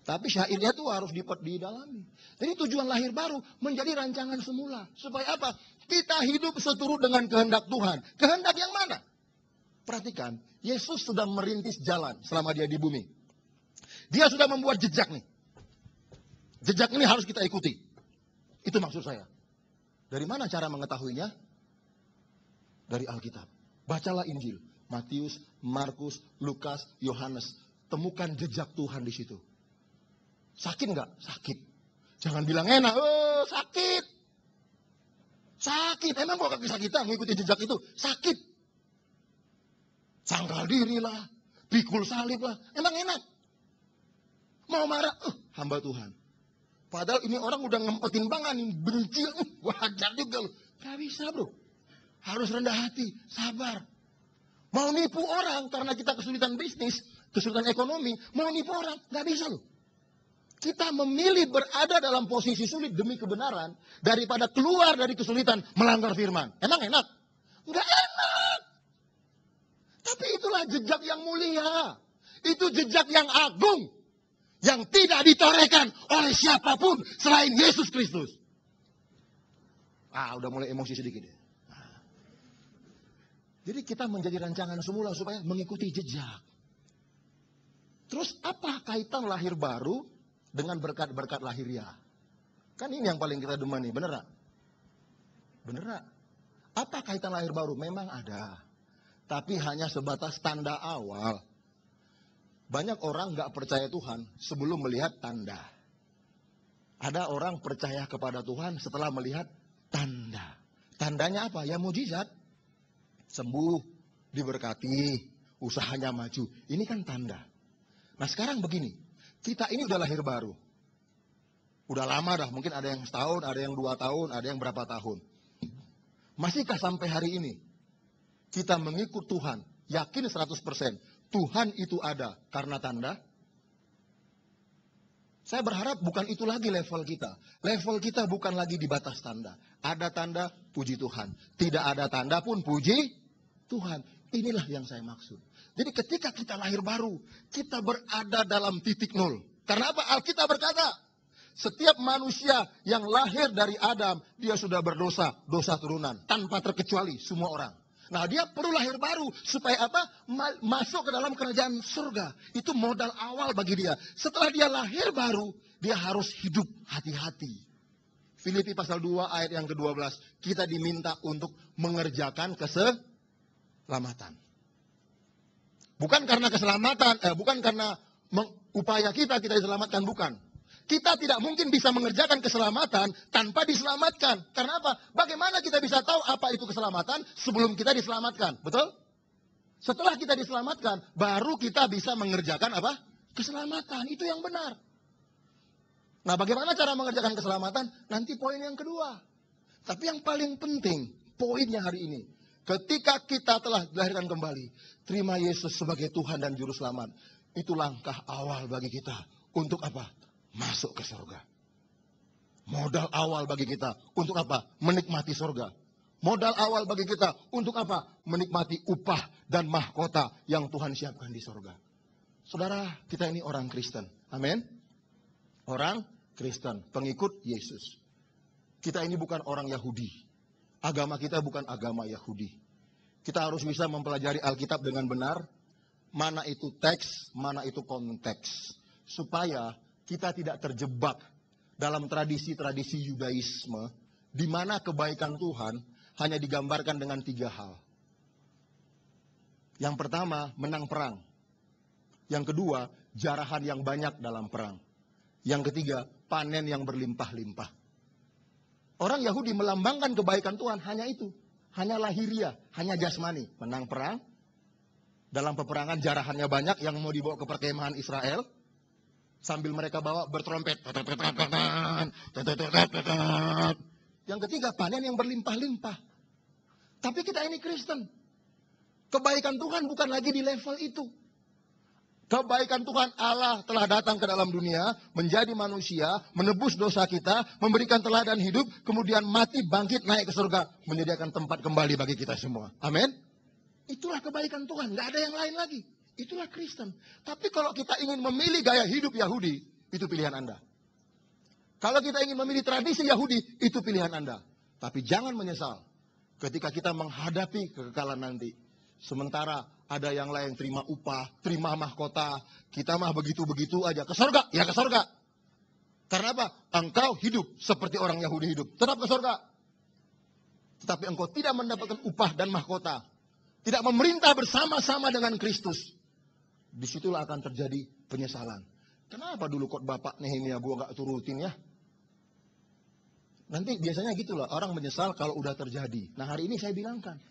[SPEAKER 1] Tapi syairnya tuh harus didalami. Jadi tujuan lahir baru menjadi rancangan semula. Supaya apa? Kita hidup seturut dengan kehendak Tuhan. Kehendak yang mana? Perhatikan, Yesus sudah merintis jalan selama dia di bumi. Dia sudah membuat jejak nih. Jejak ini harus kita ikuti. Itu maksud saya. Dari mana cara mengetahuinya? Dari Alkitab. Bacalah Injil. Matius, Markus, Lukas, Yohanes. Temukan jejak Tuhan di situ. Sakit nggak? Sakit. Jangan bilang enak, oh sakit. Sakit, emang kalau kaki kita mengikuti jejak itu, sakit. Sangkal diri lah, pikul salib lah, emang enak. Mau marah, hamba Tuhan. Padahal ini orang udah ngempetin bangan, benci, wajar juga loh. Gak bisa bro, harus rendah hati, sabar. Mau nipu orang karena kita kesulitan bisnis, kesulitan ekonomi, mau nipu orang, gak bisa loh. Kita memilih berada dalam posisi sulit demi kebenaran daripada keluar dari kesulitan melanggar firman. Emang enak? Enggak enak. Tapi itulah jejak yang mulia. Itu jejak yang agung. Yang tidak ditorehkan oleh siapapun selain Yesus Kristus. Udah mulai emosi sedikit. Jadi kita menjadi rancangan semula supaya mengikuti jejak. Terus apa kaitan lahir baru dengan berkat-berkat lahiriah? Kan ini yang paling kita demani, bener gak? Bener gak? Apa kaitan lahir baru? Memang ada. Tapi hanya sebatas tanda awal. Banyak orang gak percaya Tuhan sebelum melihat tanda. Ada orang percaya kepada Tuhan setelah melihat tanda. Tandanya apa? Ya mujizat. Sembuh, diberkati, usahanya maju. Ini kan tanda. Nah sekarang begini. Kita ini udah lahir baru. Udah lama dah, mungkin ada yang setahun, ada yang 2 tahun, ada yang berapa tahun. Masihkah sampai hari ini kita mengikut Tuhan, yakin 100%, Tuhan itu ada karena tanda? Saya berharap bukan itu lagi level kita. Level kita bukan lagi di batas tanda. Ada tanda, puji Tuhan. Tidak ada tanda pun, puji Tuhan. Inilah yang saya maksud. Jadi ketika kita lahir baru, kita berada dalam titik nol. Karena apa? Alkitab berkata, setiap manusia yang lahir dari Adam, dia sudah berdosa, dosa turunan. Tanpa terkecuali semua orang. Nah dia perlu lahir baru, supaya apa? Masuk ke dalam kerajaan surga. Itu modal awal bagi dia. Setelah dia lahir baru, dia harus hidup hati-hati. Filipi pasal 2 ayat yang ke-12. Kita diminta untuk mengerjakan keselamatan. Bukan karena keselamatan, bukan karena upaya kita diselamatkan, bukan. Kita tidak mungkin bisa mengerjakan keselamatan tanpa diselamatkan. Karena apa? Bagaimana kita bisa tahu apa itu keselamatan sebelum kita diselamatkan? Betul? Setelah kita diselamatkan, baru kita bisa mengerjakan apa? Keselamatan. Itu yang benar. Nah, bagaimana cara mengerjakan keselamatan? Nanti poin yang kedua. Tapi yang paling penting, poinnya hari ini. Ketika kita telah dilahirkan kembali, terima Yesus sebagai Tuhan dan Juru Selamat. Itu langkah awal bagi kita. Untuk apa? Masuk ke surga. Modal awal bagi kita. Untuk apa? Menikmati surga. Modal awal bagi kita. Untuk apa? Menikmati upah dan mahkota yang Tuhan siapkan di surga. Saudara, kita ini orang Kristen. Amin. Orang Kristen. Pengikut Yesus. Kita ini bukan orang Yahudi. Agama kita bukan agama Yahudi. Kita harus bisa mempelajari Alkitab dengan benar. Mana itu teks, mana itu konteks. Supaya kita tidak terjebak dalam tradisi-tradisi Yudaisme, di mana kebaikan Tuhan hanya digambarkan dengan 3 hal. Yang pertama, menang perang. Yang kedua, jarahan yang banyak dalam perang. Yang ketiga, panen yang berlimpah-limpah. Orang Yahudi melambangkan kebaikan Tuhan hanya itu. Hanya lahiriah, hanya jasmani. Menang perang, dalam peperangan jarahannya banyak yang mau dibawa ke perkemahan Israel. Sambil mereka bawa bertrompet. Yang ketiga, panen yang berlimpah-limpah. Tapi kita ini Kristen. Kebaikan Tuhan bukan lagi di level itu. Kebaikan Tuhan Allah telah datang ke dalam dunia, menjadi manusia, menebus dosa kita, memberikan teladan hidup, kemudian mati, bangkit, naik ke surga, menyediakan tempat kembali bagi kita semua. Amin. Itulah kebaikan Tuhan, nggak ada yang lain lagi. Itulah Kristen. Tapi kalau kita ingin memilih gaya hidup Yahudi, itu pilihan Anda. Kalau kita ingin memilih tradisi Yahudi, itu pilihan Anda. Tapi jangan menyesal ketika kita menghadapi kekekalan nanti. Sementara ada yang lain terima upah, terima mahkota. Kita mah begitu-begitu aja. Ke surga, ya ke surga. Karena apa? Engkau hidup seperti orang Yahudi hidup. Tetap ke surga. Tetapi engkau tidak mendapatkan upah dan mahkota. Tidak memerintah bersama-sama dengan Kristus. Disitulah akan terjadi penyesalan. Kenapa dulu khotbah Pak Nehemia gua nggak turutin ya? Nanti biasanya gitu loh, orang menyesal kalau udah terjadi. Nah hari ini saya bilangkan,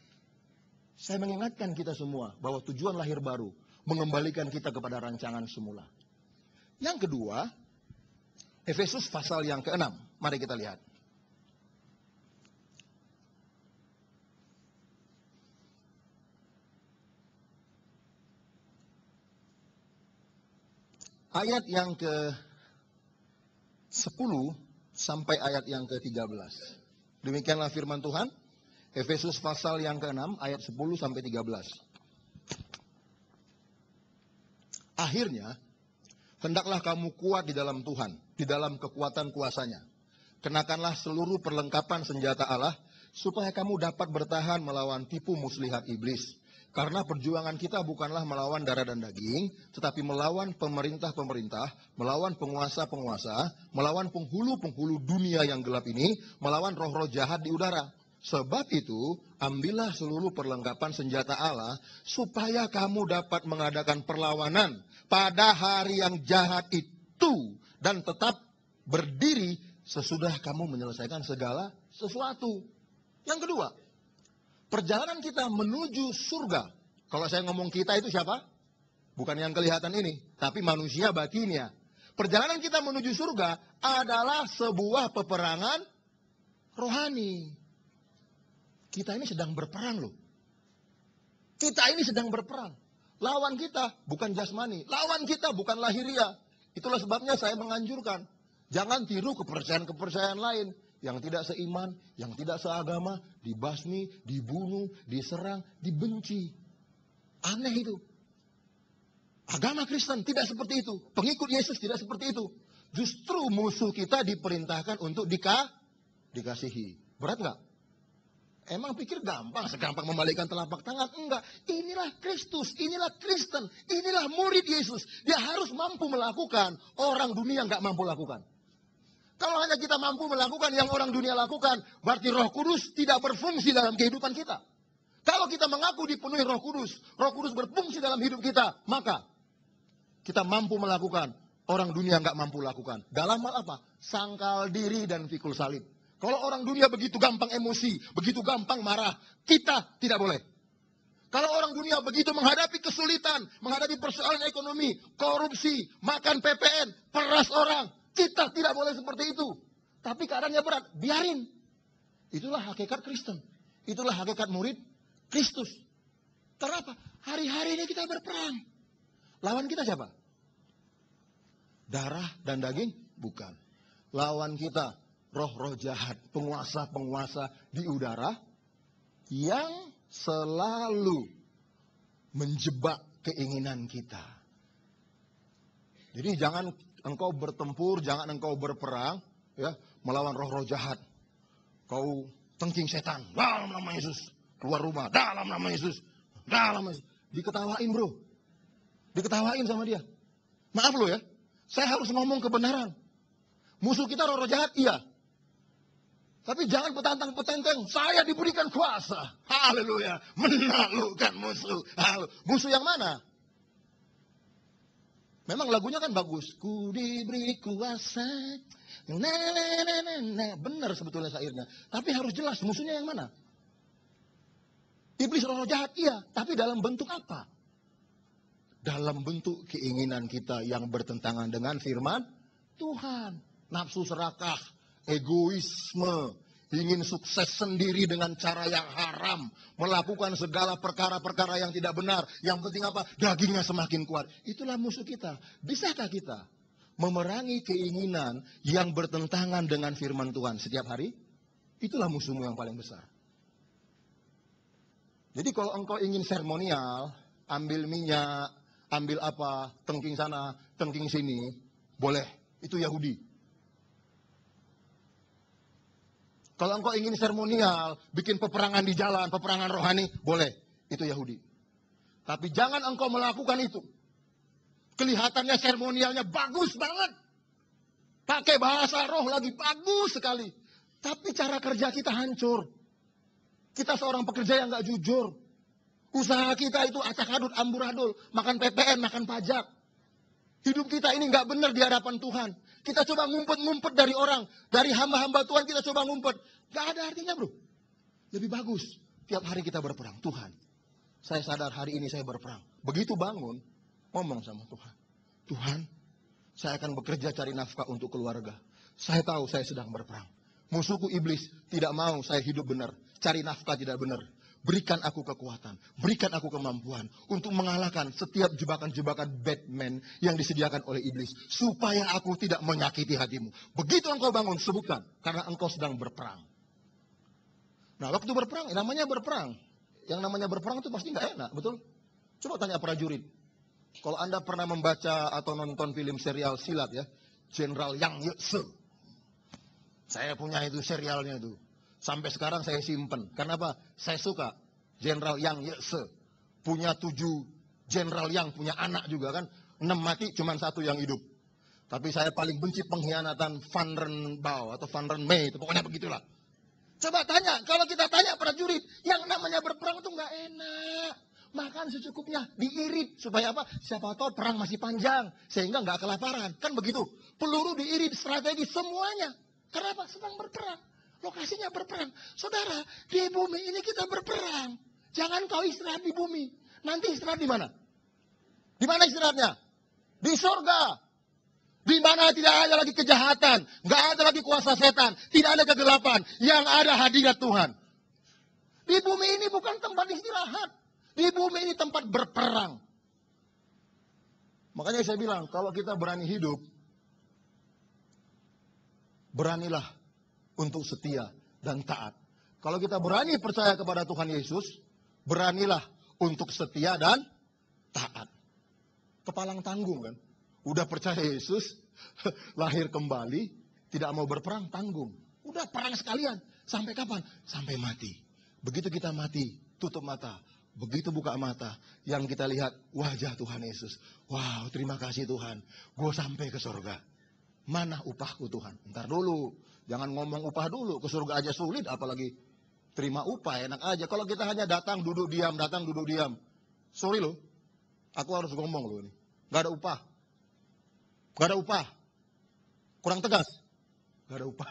[SPEAKER 1] saya mengingatkan kita semua bahwa tujuan lahir baru mengembalikan kita kepada rancangan semula. Yang kedua, Efesus pasal yang ke-6. Mari kita lihat. Ayat yang ke-10 sampai ayat yang ke-13. Demikianlah firman Tuhan. Efesus pasal yang ke-6 ayat 10 sampai 13. Akhirnya, hendaklah kamu kuat di dalam Tuhan, di dalam kekuatan kuasanya. Kenakanlah seluruh perlengkapan senjata Allah, supaya kamu dapat bertahan melawan tipu muslihat iblis. Karena perjuangan kita bukanlah melawan darah dan daging, tetapi melawan pemerintah-pemerintah, melawan penguasa-penguasa, melawan penghulu-penghulu dunia yang gelap ini, melawan roh-roh jahat di udara. Sebab itu, ambillah seluruh perlengkapan senjata Allah, supaya kamu dapat mengadakan perlawanan pada hari yang jahat itu, dan tetap berdiri sesudah kamu menyelesaikan segala sesuatu. Yang kedua, perjalanan kita menuju surga. Kalau saya ngomong kita itu siapa? Bukan yang kelihatan ini, tapi manusia batinnya. Perjalanan kita menuju surga adalah sebuah peperangan rohani. Kita ini sedang berperang loh. Kita ini sedang berperang. Lawan kita bukan jasmani, lawan kita bukan lahiriah. Itulah sebabnya saya menganjurkan, jangan tiru kepercayaan-kepercayaan lain. Yang tidak seiman, yang tidak seagama, dibasmi, dibunuh, diserang, dibenci. Aneh itu. Agama Kristen tidak seperti itu. Pengikut Yesus tidak seperti itu. Justru musuh kita diperintahkan untuk dikasihi. Berat nggak? Emang pikir gampang, segampang membalikkan telapak tangan? Enggak. Inilah Kristus, inilah Kristen, inilah murid Yesus. Dia harus mampu melakukan, orang dunia nggak mampu lakukan. Kalau hanya kita mampu melakukan yang orang dunia lakukan, berarti Roh Kudus tidak berfungsi dalam kehidupan kita. Kalau kita mengaku dipenuhi Roh Kudus berfungsi dalam hidup kita, maka kita mampu melakukan orang dunia nggak mampu lakukan. Dalam hal apa? Sangkal diri dan pikul salib. Kalau orang dunia begitu gampang emosi, begitu gampang marah, kita tidak boleh. Kalau orang dunia begitu menghadapi kesulitan, menghadapi persoalan ekonomi, korupsi, makan PPN, peras orang, kita tidak boleh seperti itu. Tapi keadaannya berat, biarin. Itulah hakikat Kristen. Itulah hakikat murid Kristus. Kenapa? Hari-hari ini kita berperang. Lawan kita siapa? Darah dan daging? Bukan. Lawan kita roh-roh jahat, penguasa-penguasa di udara yang selalu menjebak keinginan kita. Jadi jangan engkau bertempur, jangan engkau berperang, ya, melawan roh-roh jahat. Kau tengking setan, dalam nama Yesus. Keluar rumah, dalam nama Yesus. Dalam nama Yesus. Diketawain bro. Diketawain sama dia. Maaf lo ya, saya harus ngomong kebenaran. Musuh kita roh-roh jahat, iya. Tapi jangan petantang-petenteng, saya diberikan kuasa. Haleluya, menaklukkan musuh. Musuh yang mana? Memang lagunya kan bagus. Ku diberi kuasa. Benar sebetulnya syairnya. Tapi harus jelas musuhnya yang mana? Iblis roh jahat, iya. Tapi dalam bentuk apa? Dalam bentuk keinginan kita yang bertentangan dengan firman Tuhan. Nafsu serakah, egoisme, ingin sukses sendiri dengan cara yang haram, melakukan segala perkara-perkara yang tidak benar. Yang penting apa? Dagingnya semakin kuat. Itulah musuh kita. Bisakah kita memerangi keinginan yang bertentangan dengan firman Tuhan setiap hari? Itulah musuhmu yang paling besar. Jadi kalau engkau ingin seremonial, ambil minyak, ambil apa, tengking sana, tengking sini, boleh. Itu Yahudi. Kalau engkau ingin seremonial, bikin peperangan di jalan, peperangan rohani, boleh. Itu Yahudi. Tapi jangan engkau melakukan itu. Kelihatannya seremonialnya bagus banget. Pakai bahasa roh lagi, bagus sekali. Tapi cara kerja kita hancur. Kita seorang pekerja yang gak jujur. Usaha kita itu acak-adut, amburadul. Makan PPN, makan pajak. Hidup kita ini nggak benar di hadapan Tuhan. Kita coba ngumpet-ngumpet dari orang. Dari hamba-hamba Tuhan kita coba ngumpet. Nggak ada artinya bro. Lebih bagus. Tiap hari kita berperang. Tuhan, saya sadar hari ini saya berperang. Begitu bangun, ngomong sama Tuhan. Tuhan, saya akan bekerja cari nafkah untuk keluarga. Saya tahu saya sedang berperang. Musuhku iblis tidak mau saya hidup benar. Cari nafkah tidak benar. Berikan aku kekuatan. Berikan aku kemampuan. Untuk mengalahkan setiap jebakan-jebakan Batman yang disediakan oleh iblis. Supaya aku tidak menyakiti hatimu. Begitu engkau bangun, sebutkan. Karena engkau sedang berperang. Nah, waktu berperang, namanya berperang. Yang namanya berperang itu pasti nggak enak, betul? Coba tanya prajurit. Kalau Anda pernah membaca atau nonton film serial silat ya. Jenderal Yang Ye-se. Saya punya itu serialnya itu. Sampai sekarang saya simpen. Kenapa? Saya suka Jenderal Yang Ye-se. Punya 7 Jenderal Yang, punya anak juga kan. 6 mati, cuma 1 yang hidup. Tapi saya paling benci pengkhianatan Van Ren Bao atau Van Ren Mei. Itu pokoknya begitulah. Coba tanya, kalau kita tanya prajurit, yang namanya berperang itu nggak enak. Makan secukupnya, diirit. Supaya apa? Siapa tahu perang masih panjang. Sehingga nggak kelaparan. Kan begitu. Peluru diirit, strategi, semuanya. Kenapa? Sedang berperang. Lokasinya berperang. Saudara, di bumi ini kita berperang. Jangan kau istirahat di bumi. Nanti istirahat di mana? Di mana istirahatnya? Di surga. Di mana tidak ada lagi kejahatan. Nggak ada lagi kuasa setan. Tidak ada kegelapan. Yang ada hadirat Tuhan. Di bumi ini bukan tempat istirahat. Di bumi ini tempat berperang. Makanya saya bilang, kalau kita berani hidup, beranilah untuk setia dan taat. Kalau kita berani percaya kepada Tuhan Yesus, beranilah untuk setia dan taat. Kepalang tanggung kan. Udah percaya Yesus, lahir kembali, tidak mau berperang, tanggung. Udah perang sekalian. Sampai kapan? Sampai mati. Begitu kita mati, tutup mata. Begitu buka mata, yang kita lihat wajah Tuhan Yesus. Wow, terima kasih Tuhan. Gue sampai ke surga. Mana upahku Tuhan? Ntar dulu. Jangan ngomong upah dulu. Ke surga aja sulit, apalagi terima upah. Enak aja. Kalau kita hanya datang, duduk, diam. Datang, duduk, diam. Sorry loh. Aku harus ngomong loh ini. Gak ada upah. Gak ada upah. Kurang tegas. Gak ada upah.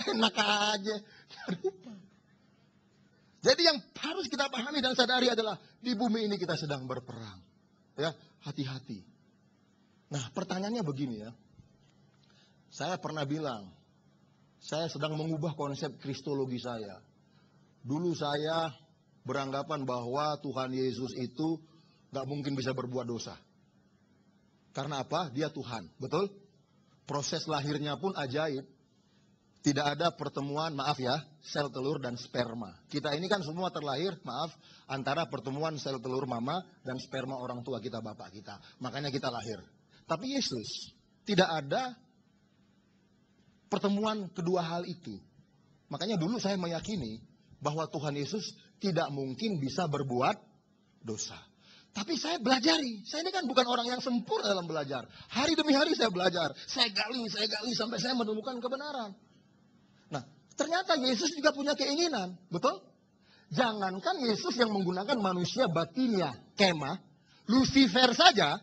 [SPEAKER 1] Enak aja. Gak ada upah. Jadi yang harus kita pahami dan sadari adalah di bumi ini kita sedang berperang. Ya, hati-hati. Nah, pertanyaannya begini ya. Saya pernah bilang, saya sedang mengubah konsep kristologi saya. Dulu saya beranggapan bahwa Tuhan Yesus itu gak mungkin bisa berbuat dosa. Karena apa? Dia Tuhan, betul? Proses lahirnya pun ajaib. Tidak ada pertemuan, maaf ya, sel telur dan sperma. Kita ini kan semua terlahir, maaf, antara pertemuan sel telur mama dan sperma orang tua kita, bapak kita. Makanya kita lahir. Tapi Yesus, tidak ada pertemuan kedua hal itu. Makanya dulu saya meyakini bahwa Tuhan Yesus tidak mungkin bisa berbuat dosa. Tapi saya belajari. Saya ini kan bukan orang yang sempurna dalam belajar. Hari demi hari saya belajar. Saya gali sampai saya menemukan kebenaran. Nah, ternyata Yesus juga punya keinginan. Betul? Jangankan Yesus yang menggunakan manusia batinnya, kemah, Lucifer saja,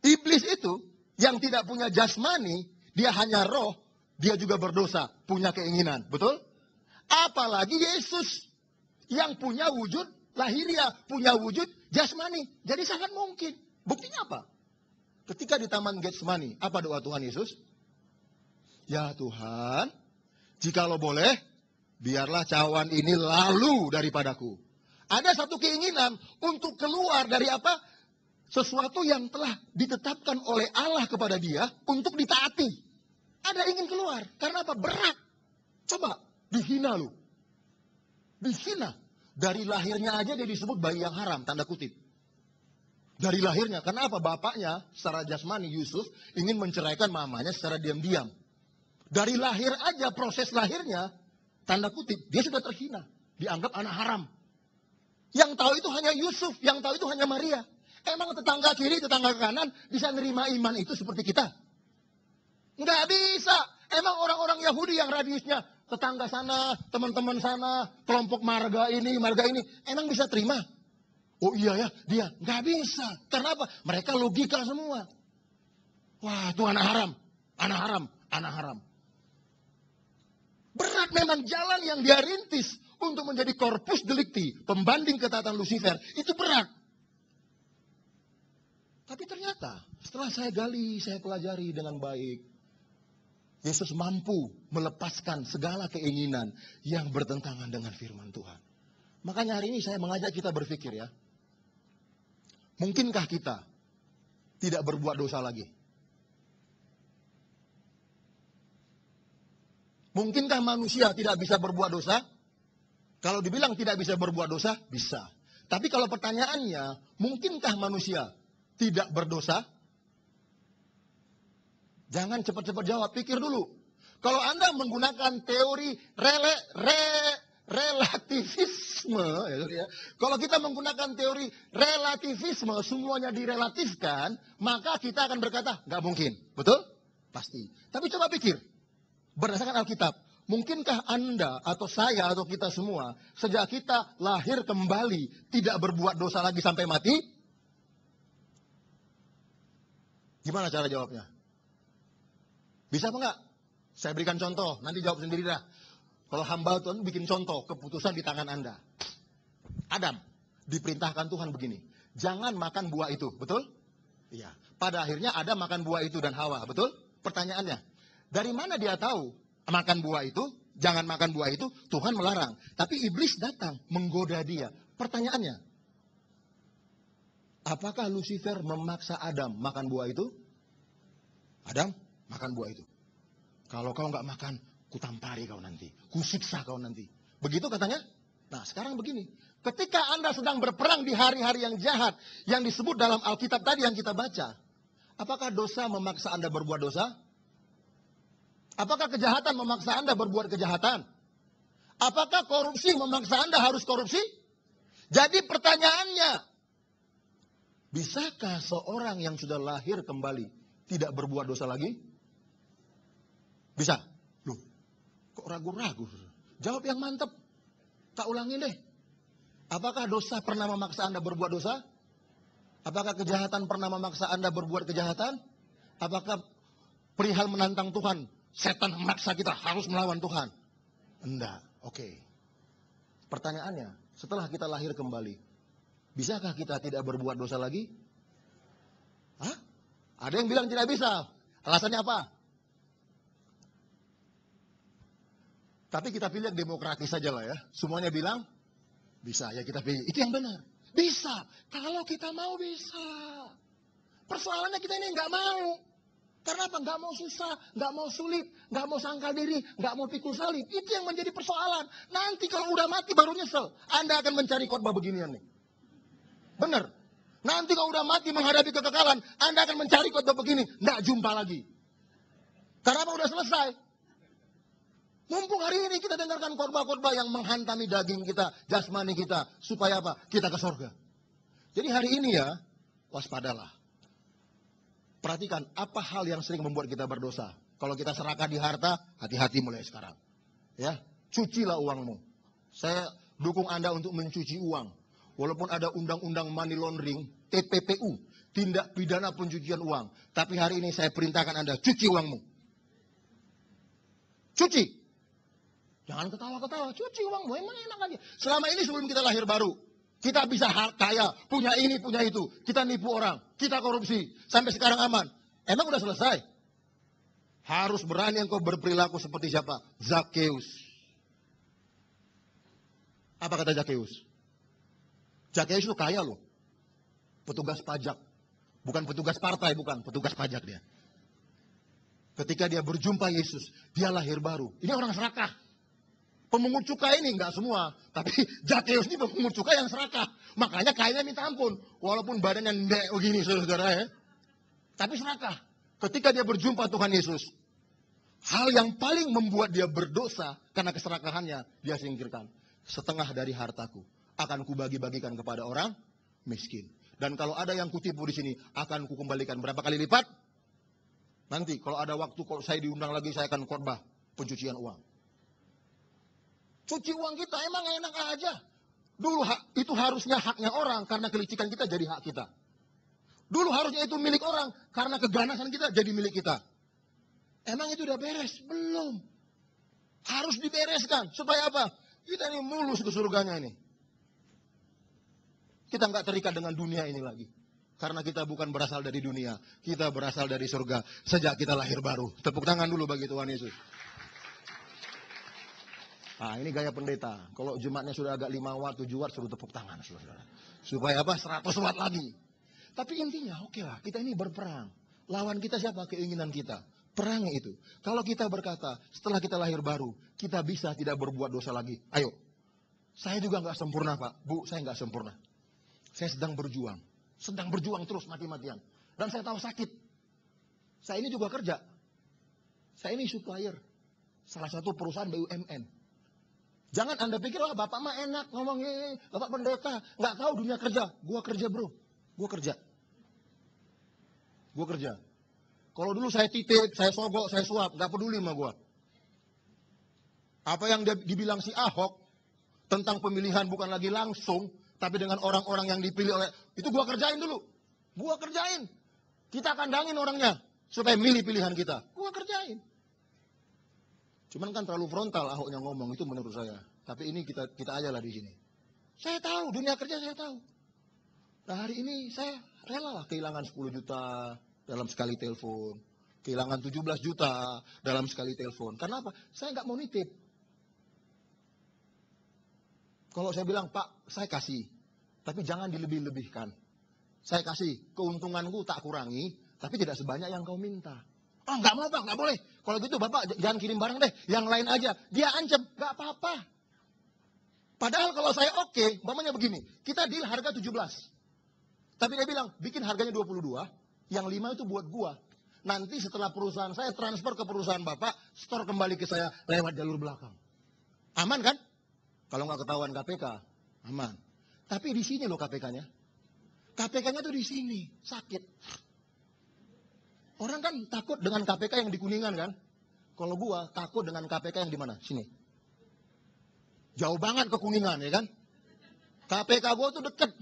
[SPEAKER 1] iblis itu yang tidak punya jasmani, dia hanya roh, dia juga berdosa, punya keinginan. Betul? Apalagi Yesus yang punya wujud lahiriah, punya wujud jasmani. Jadi sangat mungkin. Buktinya apa? Ketika di Taman Getsemani, apa doa Tuhan Yesus? Ya Tuhan, jikalau boleh, biarlah cawan ini lalu daripadaku. Ada satu keinginan untuk keluar dari apa? Sesuatu yang telah ditetapkan oleh Allah kepada dia untuk ditaati. Ada ingin keluar. Karena apa? Berat. Coba, dihina lu. Dihina. Dari lahirnya aja dia disebut bayi yang haram, tanda kutip. Dari lahirnya. Karena apa? Bapaknya secara jasmani Yusuf ingin menceraikan mamanya secara diam-diam. Dari lahir aja, proses lahirnya, tanda kutip, dia sudah terhina. Dianggap anak haram. Yang tahu itu hanya Yusuf, yang tahu itu hanya Maria. Emang tetangga kiri, tetangga kanan bisa nerima iman itu seperti kita? Nggak bisa. Emang orang-orang Yahudi yang radiusnya, tetangga sana, teman-teman sana, kelompok marga ini, emang bisa terima? Oh iya ya, dia nggak bisa. Karena apa? Mereka logika semua. Wah, itu anak haram, anak haram, anak haram. Berat memang jalan yang dia rintis untuk menjadi corpus delicti, pembanding ketaatan Lucifer, itu berat. Tapi ternyata setelah saya gali, saya pelajari dengan baik, Yesus mampu melepaskan segala keinginan yang bertentangan dengan firman Tuhan. Makanya hari ini saya mengajak kita berpikir ya, mungkinkah kita tidak berbuat dosa lagi? Mungkinkah manusia tidak bisa berbuat dosa? Kalau dibilang tidak bisa berbuat dosa, bisa. Tapi kalau pertanyaannya, mungkinkah manusia tidak berdosa? Jangan cepat-cepat jawab, pikir dulu. Kalau Anda menggunakan teori relativisme, ya, kalau kita menggunakan teori relativisme, semuanya direlatifkan, maka kita akan berkata, nggak mungkin. Betul? Pasti. Tapi coba pikir. Berdasarkan Alkitab, mungkinkah Anda atau saya atau kita semua sejak kita lahir kembali tidak berbuat dosa lagi sampai mati? Gimana cara jawabnya? Bisa apa enggak? Saya berikan contoh, nanti jawab sendiri dah. Kalau hamba Tuhan bikin contoh, keputusan di tangan Anda. Adam, diperintahkan Tuhan begini, jangan makan buah itu, betul? Iya. Pada akhirnya Adam makan buah itu dan Hawa, betul? Pertanyaannya, dari mana dia tahu makan buah itu, jangan makan buah itu, Tuhan melarang. Tapi iblis datang menggoda dia. Pertanyaannya, apakah Lucifer memaksa Adam makan buah itu? Adam, makan buah itu. Kalau kau nggak makan, kutampari kau nanti. Kusiksa kau nanti. Begitu katanya? Nah sekarang begini. Ketika Anda sedang berperang di hari-hari yang jahat, yang disebut dalam Alkitab tadi yang kita baca, apakah dosa memaksa Anda berbuat dosa? Apakah kejahatan memaksa Anda berbuat kejahatan? Apakah korupsi memaksa Anda harus korupsi? Jadi pertanyaannya, bisakah seorang yang sudah lahir kembali tidak berbuat dosa lagi? Bisa? Loh, kok ragu-ragu? Jawab yang mantap. Tak ulangin deh. Apakah dosa pernah memaksa Anda berbuat dosa? Apakah kejahatan pernah memaksa Anda berbuat kejahatan? Apakah perihal menantang Tuhan, setan memaksa kita harus melawan Tuhan? Enggak. Oke. Pertanyaannya, setelah kita lahir kembali, bisakah kita tidak berbuat dosa lagi? Hah? Ada yang bilang tidak bisa. Alasannya apa? Tapi kita pilih yang demokratis saja lah ya. Semuanya bilang, bisa. Ya kita pilih. Itu yang benar. Bisa. Kalau kita mau bisa. Persoalannya kita ini nggak mau. Karena apa? Nggak mau susah, nggak mau sulit, nggak mau sangkal diri, nggak mau pikul salib. Itu yang menjadi persoalan. Nanti kalau udah mati baru nyesel. Anda akan mencari khotbah beginian nih. Benar. Nanti kalau udah mati menghadapi kekekalan, Anda akan mencari khotbah begini. Nggak jumpa lagi. Karena apa? Udah selesai. Mumpung hari ini kita dengarkan khotbah-khotbah yang menghantami daging kita, jasmani kita. Supaya apa? Kita ke sorga. Jadi hari ini ya, waspadalah. Perhatikan apa hal yang sering membuat kita berdosa. Kalau kita serakah di harta, hati-hati mulai sekarang. Ya, cucilah uangmu. Saya dukung Anda untuk mencuci uang. Walaupun ada undang-undang money laundering, TPPU, tindak pidana pencucian uang. Tapi hari ini saya perintahkan Anda, cuci uangmu. Cuci. Jangan ketawa-ketawa, cuci uangmu, emang enak aja. Selama ini sebelum kita lahir baru, kita bisa kaya, punya ini, punya itu. Kita nipu orang, kita korupsi. Sampai sekarang aman. Emang udah selesai? Harus berani engkau berperilaku seperti siapa? Zakheus. Apa kata Zakheus? Zakheus itu kaya loh. Petugas pajak. Bukan petugas partai, bukan. Petugas pajak dia. Ketika dia berjumpa Yesus, dia lahir baru. Ini orang serakah. Pemungut cukai ini enggak semua, tapi Zakheus ini pemungut cukai yang serakah. Makanya kayaknya minta ampun, walaupun badannya ndek begini saudara ya. Tapi serakah. Ketika dia berjumpa Tuhan Yesus, hal yang paling membuat dia berdosa karena keserakahannya, dia singkirkan. Setengah dari hartaku akan kubagi-bagikan kepada orang miskin. Dan kalau ada yang kutipu di sini, akan kukembalikan berapa kali lipat? Nanti kalau ada waktu, kalau saya diundang lagi, saya akan khotbah pencucian uang. Cuci uang kita emang enak aja. Dulu itu harusnya haknya orang, karena kelicikan kita jadi hak kita. Dulu harusnya itu milik orang, karena keganasan kita jadi milik kita. Emang itu udah beres? Belum. Harus dibereskan. Supaya apa? Kita ini mulus ke surganya ini. Kita nggak terikat dengan dunia ini lagi. Karena kita bukan berasal dari dunia. Kita berasal dari surga. Sejak kita lahir baru. Tepuk tangan dulu bagi Tuhan Yesus. Nah, ini gaya pendeta. Kalau jemaatnya sudah agak 5 watt, 7 watt, suruh tepuk tangan, saudara. Supaya apa? 100 watt lagi. Tapi intinya, oke lah, kita ini berperang. Lawan kita siapa? Keinginan kita. Perang itu. Kalau kita berkata, setelah kita lahir baru, kita bisa tidak berbuat dosa lagi. Ayo. Saya juga nggak sempurna, Pak. Bu, saya nggak sempurna. Saya sedang berjuang. Sedang berjuang terus mati-matian. Dan saya tahu sakit. Saya ini juga kerja. Saya ini supplier. Salah satu perusahaan BUMN. Jangan Anda pikir, wah Bapak mah enak ngomongnya, Bapak pendeta. Nggak tahu dunia kerja. Gua kerja, bro. Gua kerja. Gua kerja. Kalau dulu saya titip, saya sogok, saya suap. Nggak peduli sama gua. Apa yang dibilang si Ahok tentang pemilihan bukan lagi langsung, tapi dengan orang-orang yang dipilih oleh, itu gua kerjain dulu. Gua kerjain. Kita kandangin orangnya, supaya milih pilihan kita. Gua kerjain. Cuman kan terlalu frontal Ahoknya ngomong, itu menurut saya. Tapi ini kita aja lah di sini. Saya tahu, dunia kerja saya tahu. Nah hari ini saya rela lah kehilangan 10 juta dalam sekali telepon. Kehilangan 17 juta dalam sekali telepon. Karena apa? Saya nggak mau nitip. Kalau saya bilang, Pak, saya kasih. Tapi jangan dilebih-lebihkan. Saya kasih, keuntunganku tak kurangi, tapi tidak sebanyak yang kau minta. Oh, nggak mau, Pak, nggak boleh. Kalau gitu, Bapak jangan kirim barang deh. Yang lain aja. Dia ancam, nggak apa-apa. Padahal kalau saya oke, umpamanya begini. Kita deal harga 17. Tapi dia bilang, bikin harganya 22. Yang 5 itu buat gua. Nanti setelah perusahaan saya transfer ke perusahaan Bapak, store kembali ke saya lewat jalur belakang. Aman kan? Kalau nggak ketahuan KPK, aman. Tapi di sini loh KPK-nya. KPK-nya tuh di sini, sakit. Orang kan takut dengan KPK yang di Kuningan kan? Kalau gua takut dengan KPK yang di mana? Sini. Jauh banget ke Kuningan ya kan? KPK gua tuh deket.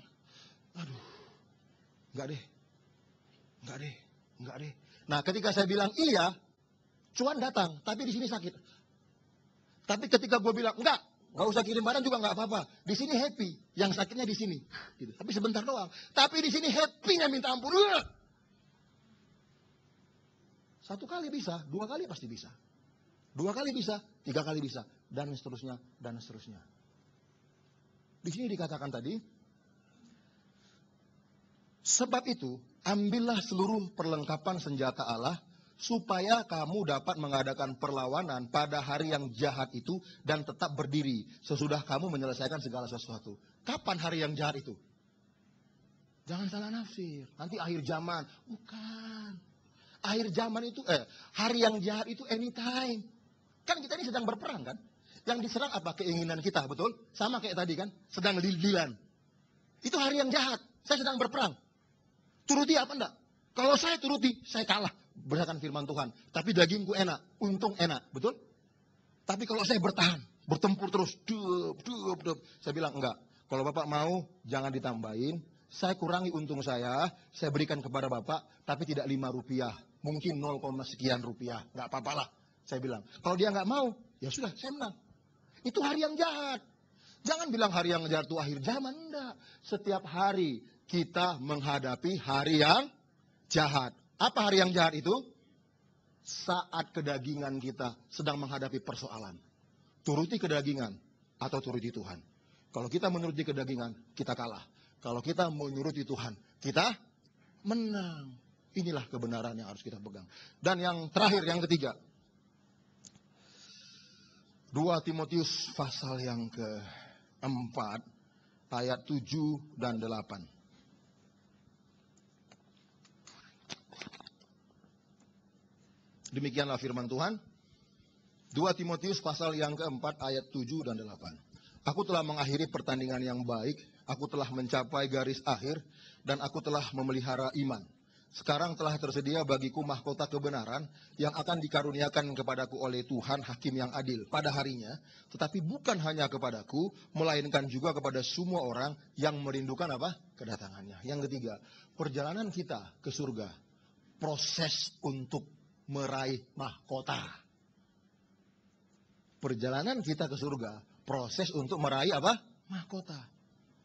[SPEAKER 1] Aduh. Enggak deh. Nah, ketika saya bilang iya, cuan datang, tapi di sini sakit. Tapi ketika gua bilang enggak usah kirim barang juga nggak apa-apa. Di sini happy, yang sakitnya di sini. Gitu. Tapi sebentar doang. Tapi di sini happy-nya minta ampun. 1 kali bisa, 2 kali pasti bisa. 2 kali bisa, 3 kali bisa. Dan seterusnya, dan seterusnya. Di sini dikatakan tadi, sebab itu, ambillah seluruh perlengkapan senjata Allah, supaya kamu dapat mengadakan perlawanan pada hari yang jahat itu dan tetap berdiri sesudah kamu menyelesaikan segala sesuatu. Kapan hari yang jahat itu? Jangan salah nafsir. Nanti akhir zaman. Bukan. Akhir zaman itu, hari yang jahat itu anytime. Kan kita ini sedang berperang kan? Yang diserang apa? Keinginan kita, betul? Sama kayak tadi kan? Sedang lil-lilan. Itu hari yang jahat. Saya sedang berperang. Turuti apa enggak? Kalau saya turuti, saya kalah. Berdasarkan firman Tuhan. Tapi dagingku enak. Untung enak. Betul? Tapi kalau saya bertahan. Bertempur terus. Saya bilang enggak. Kalau Bapak mau, jangan ditambahin. Saya kurangi untung saya. Saya berikan kepada Bapak. Tapi tidak 5 rupiah. Mungkin 0, sekian rupiah. Enggak apa-apa lah. Saya bilang. Kalau dia enggak mau, ya sudah saya menang. Itu hari yang jahat. Jangan bilang hari yang jahat itu akhir zaman. Enggak. Setiap hari kita menghadapi hari yang jahat. Apa hari yang jahat itu? Saat kedagingan kita sedang menghadapi persoalan. Turuti kedagingan atau turuti Tuhan. Kalau kita menuruti kedagingan, kita kalah. Kalau kita menuruti Tuhan, kita menang. Inilah kebenaran yang harus kita pegang. Dan yang terakhir, yang ketiga. 2 Timotius pasal yang ke-4, ayat 7 dan 8. Demikianlah firman Tuhan. 2 Timotius pasal yang ke-4 ayat 7 dan 8. Aku telah mengakhiri pertandingan yang baik. Aku telah mencapai garis akhir. Dan aku telah memelihara iman. sekarang telah tersedia bagiku mahkota kebenaran yang akan dikaruniakan kepadaku oleh Tuhan hakim yang adil pada harinya. Tetapi bukan hanya kepadaku, melainkan juga kepada semua orang yang merindukan apa? Kedatangannya. Yang ketiga, perjalanan kita ke surga, proses untuk meraih mahkota. Perjalanan kita ke surga, proses untuk meraih apa? Mahkota.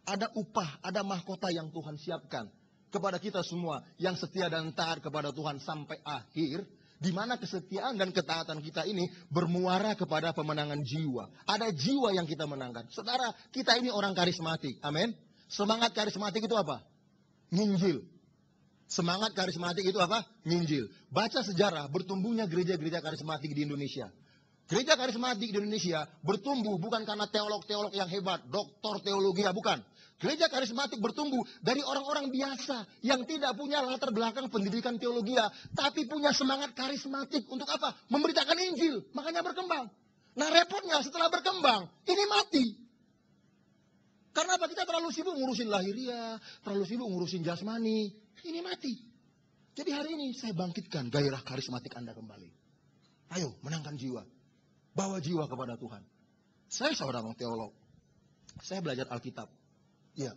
[SPEAKER 1] Ada upah, ada mahkota yang Tuhan siapkan kepada kita semua yang setia dan taat kepada Tuhan sampai akhir, di mana kesetiaan dan ketaatan kita ini bermuara kepada pemenangan jiwa. Ada jiwa yang kita menangkan. Saudara, kita ini orang karismatik. Amin. Semangat karismatik itu apa? Nginjil. Semangat karismatik itu apa? Nginjil. Baca sejarah bertumbuhnya gereja-gereja karismatik di Indonesia. Gereja karismatik di Indonesia bertumbuh bukan karena teolog-teolog yang hebat, doktor teologi, ya bukan. Gereja karismatik bertumbuh dari orang-orang biasa yang tidak punya latar belakang pendidikan teologi, tapi punya semangat karismatik untuk apa? Memberitakan Injil. Makanya berkembang. Nah repotnya setelah berkembang, ini mati. Karena apa? Kita terlalu sibuk ngurusin lahiriah, terlalu sibuk ngurusin jasmani. Ini mati. Jadi hari ini saya bangkitkan gairah karismatik Anda kembali. Ayo menangkan jiwa. Bawa jiwa kepada Tuhan. Saya seorang teolog. Saya belajar Alkitab. Ya,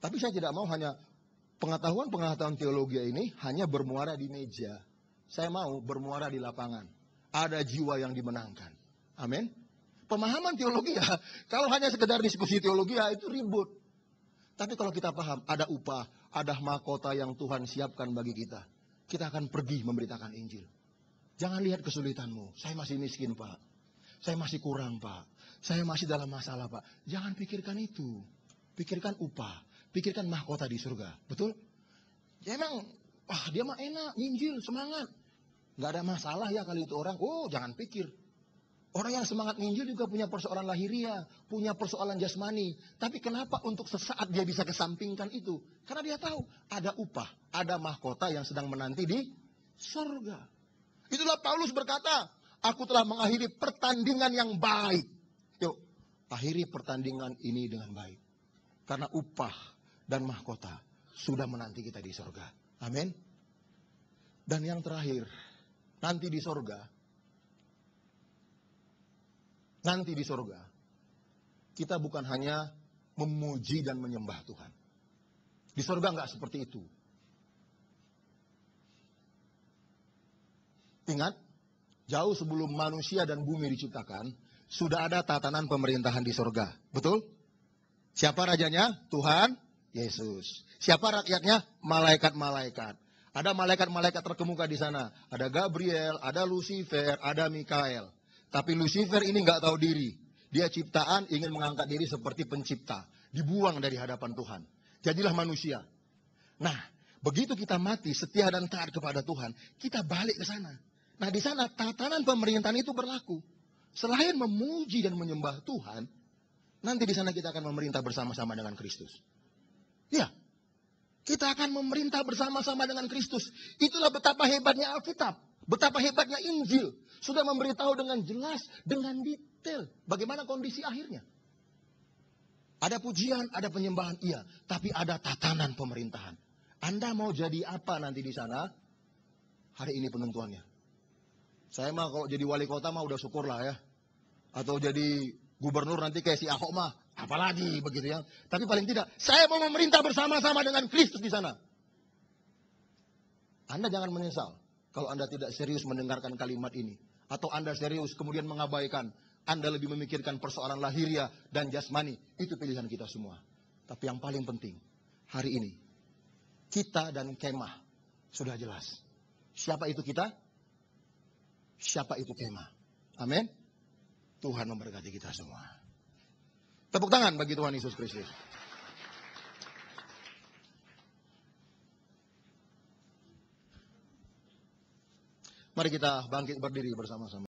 [SPEAKER 1] tapi saya tidak mau hanya pengetahuan teologi ini hanya bermuara di meja. Saya mau bermuara di lapangan. Ada jiwa yang dimenangkan. Amin. Pemahaman teologi kalau hanya sekedar diskusi teologi itu ribut. Tapi kalau kita paham, ada upah, ada mahkota yang Tuhan siapkan bagi kita. Kita akan pergi memberitakan Injil. Jangan lihat kesulitanmu. Saya masih miskin, Pak. Saya masih kurang, Pak. Saya masih dalam masalah, Pak. Jangan pikirkan itu. Pikirkan upah. Pikirkan mahkota di surga. Betul? Ya emang, dia mah enak, Injil, semangat. Nggak ada masalah ya kali itu orang. Oh, jangan pikir. Orang yang semangat nginjil juga punya persoalan lahiriah, punya persoalan jasmani. Tapi kenapa untuk sesaat dia bisa kesampingkan itu? Karena dia tahu ada upah, ada mahkota yang sedang menanti di surga. Itulah Paulus berkata, aku telah mengakhiri pertandingan yang baik. Yuk, akhiri pertandingan ini dengan baik. Karena upah dan mahkota sudah menanti kita di surga. Amin. Dan yang terakhir, nanti di surga, kita bukan hanya memuji dan menyembah Tuhan. Di surga nggak seperti itu. Ingat, jauh sebelum manusia dan bumi diciptakan, sudah ada tatanan pemerintahan di surga. Betul? Siapa rajanya? Tuhan Yesus. Siapa rakyatnya? Malaikat-malaikat. Ada malaikat-malaikat terkemuka di sana. Ada Gabriel, ada Lucifer, ada Mikael. Tapi Lucifer ini nggak tahu diri. Dia ciptaan ingin mengangkat diri seperti pencipta. Dibuang dari hadapan Tuhan. Jadilah manusia. Nah, begitu kita mati setia dan taat kepada Tuhan, kita balik ke sana. Nah, di sana tatanan pemerintahan itu berlaku. Selain memuji dan menyembah Tuhan, nanti di sana kita akan memerintah bersama-sama dengan Kristus. Ya, kita akan memerintah bersama-sama dengan Kristus. Itulah betapa hebatnya Alkitab. Betapa hebatnya Injil. Sudah memberitahu dengan jelas, dengan detail. Bagaimana kondisi akhirnya. Ada pujian, ada penyembahan, iya. Tapi ada tatanan pemerintahan. Anda mau jadi apa nanti di sana? Hari ini penentuannya. Saya mah kalau jadi wali kota mah udah syukur lah ya. Atau jadi gubernur nanti kayak si Ahok mah. Apalagi begitu ya. Tapi paling tidak, saya mau memerintah bersama-sama dengan Kristus di sana. Anda jangan menyesal kalau Anda tidak serius mendengarkan kalimat ini. Atau Anda serius kemudian mengabaikan. Anda lebih memikirkan persoalan lahiriah dan jasmani. Itu pilihan kita semua. Tapi yang paling penting, hari ini, kita dan kemah sudah jelas. Siapa itu kita? Siapa itu kemah? Amin. Tuhan memberkati kita semua. Tepuk tangan bagi Tuhan Yesus Kristus. Mari kita bangkit berdiri bersama-sama.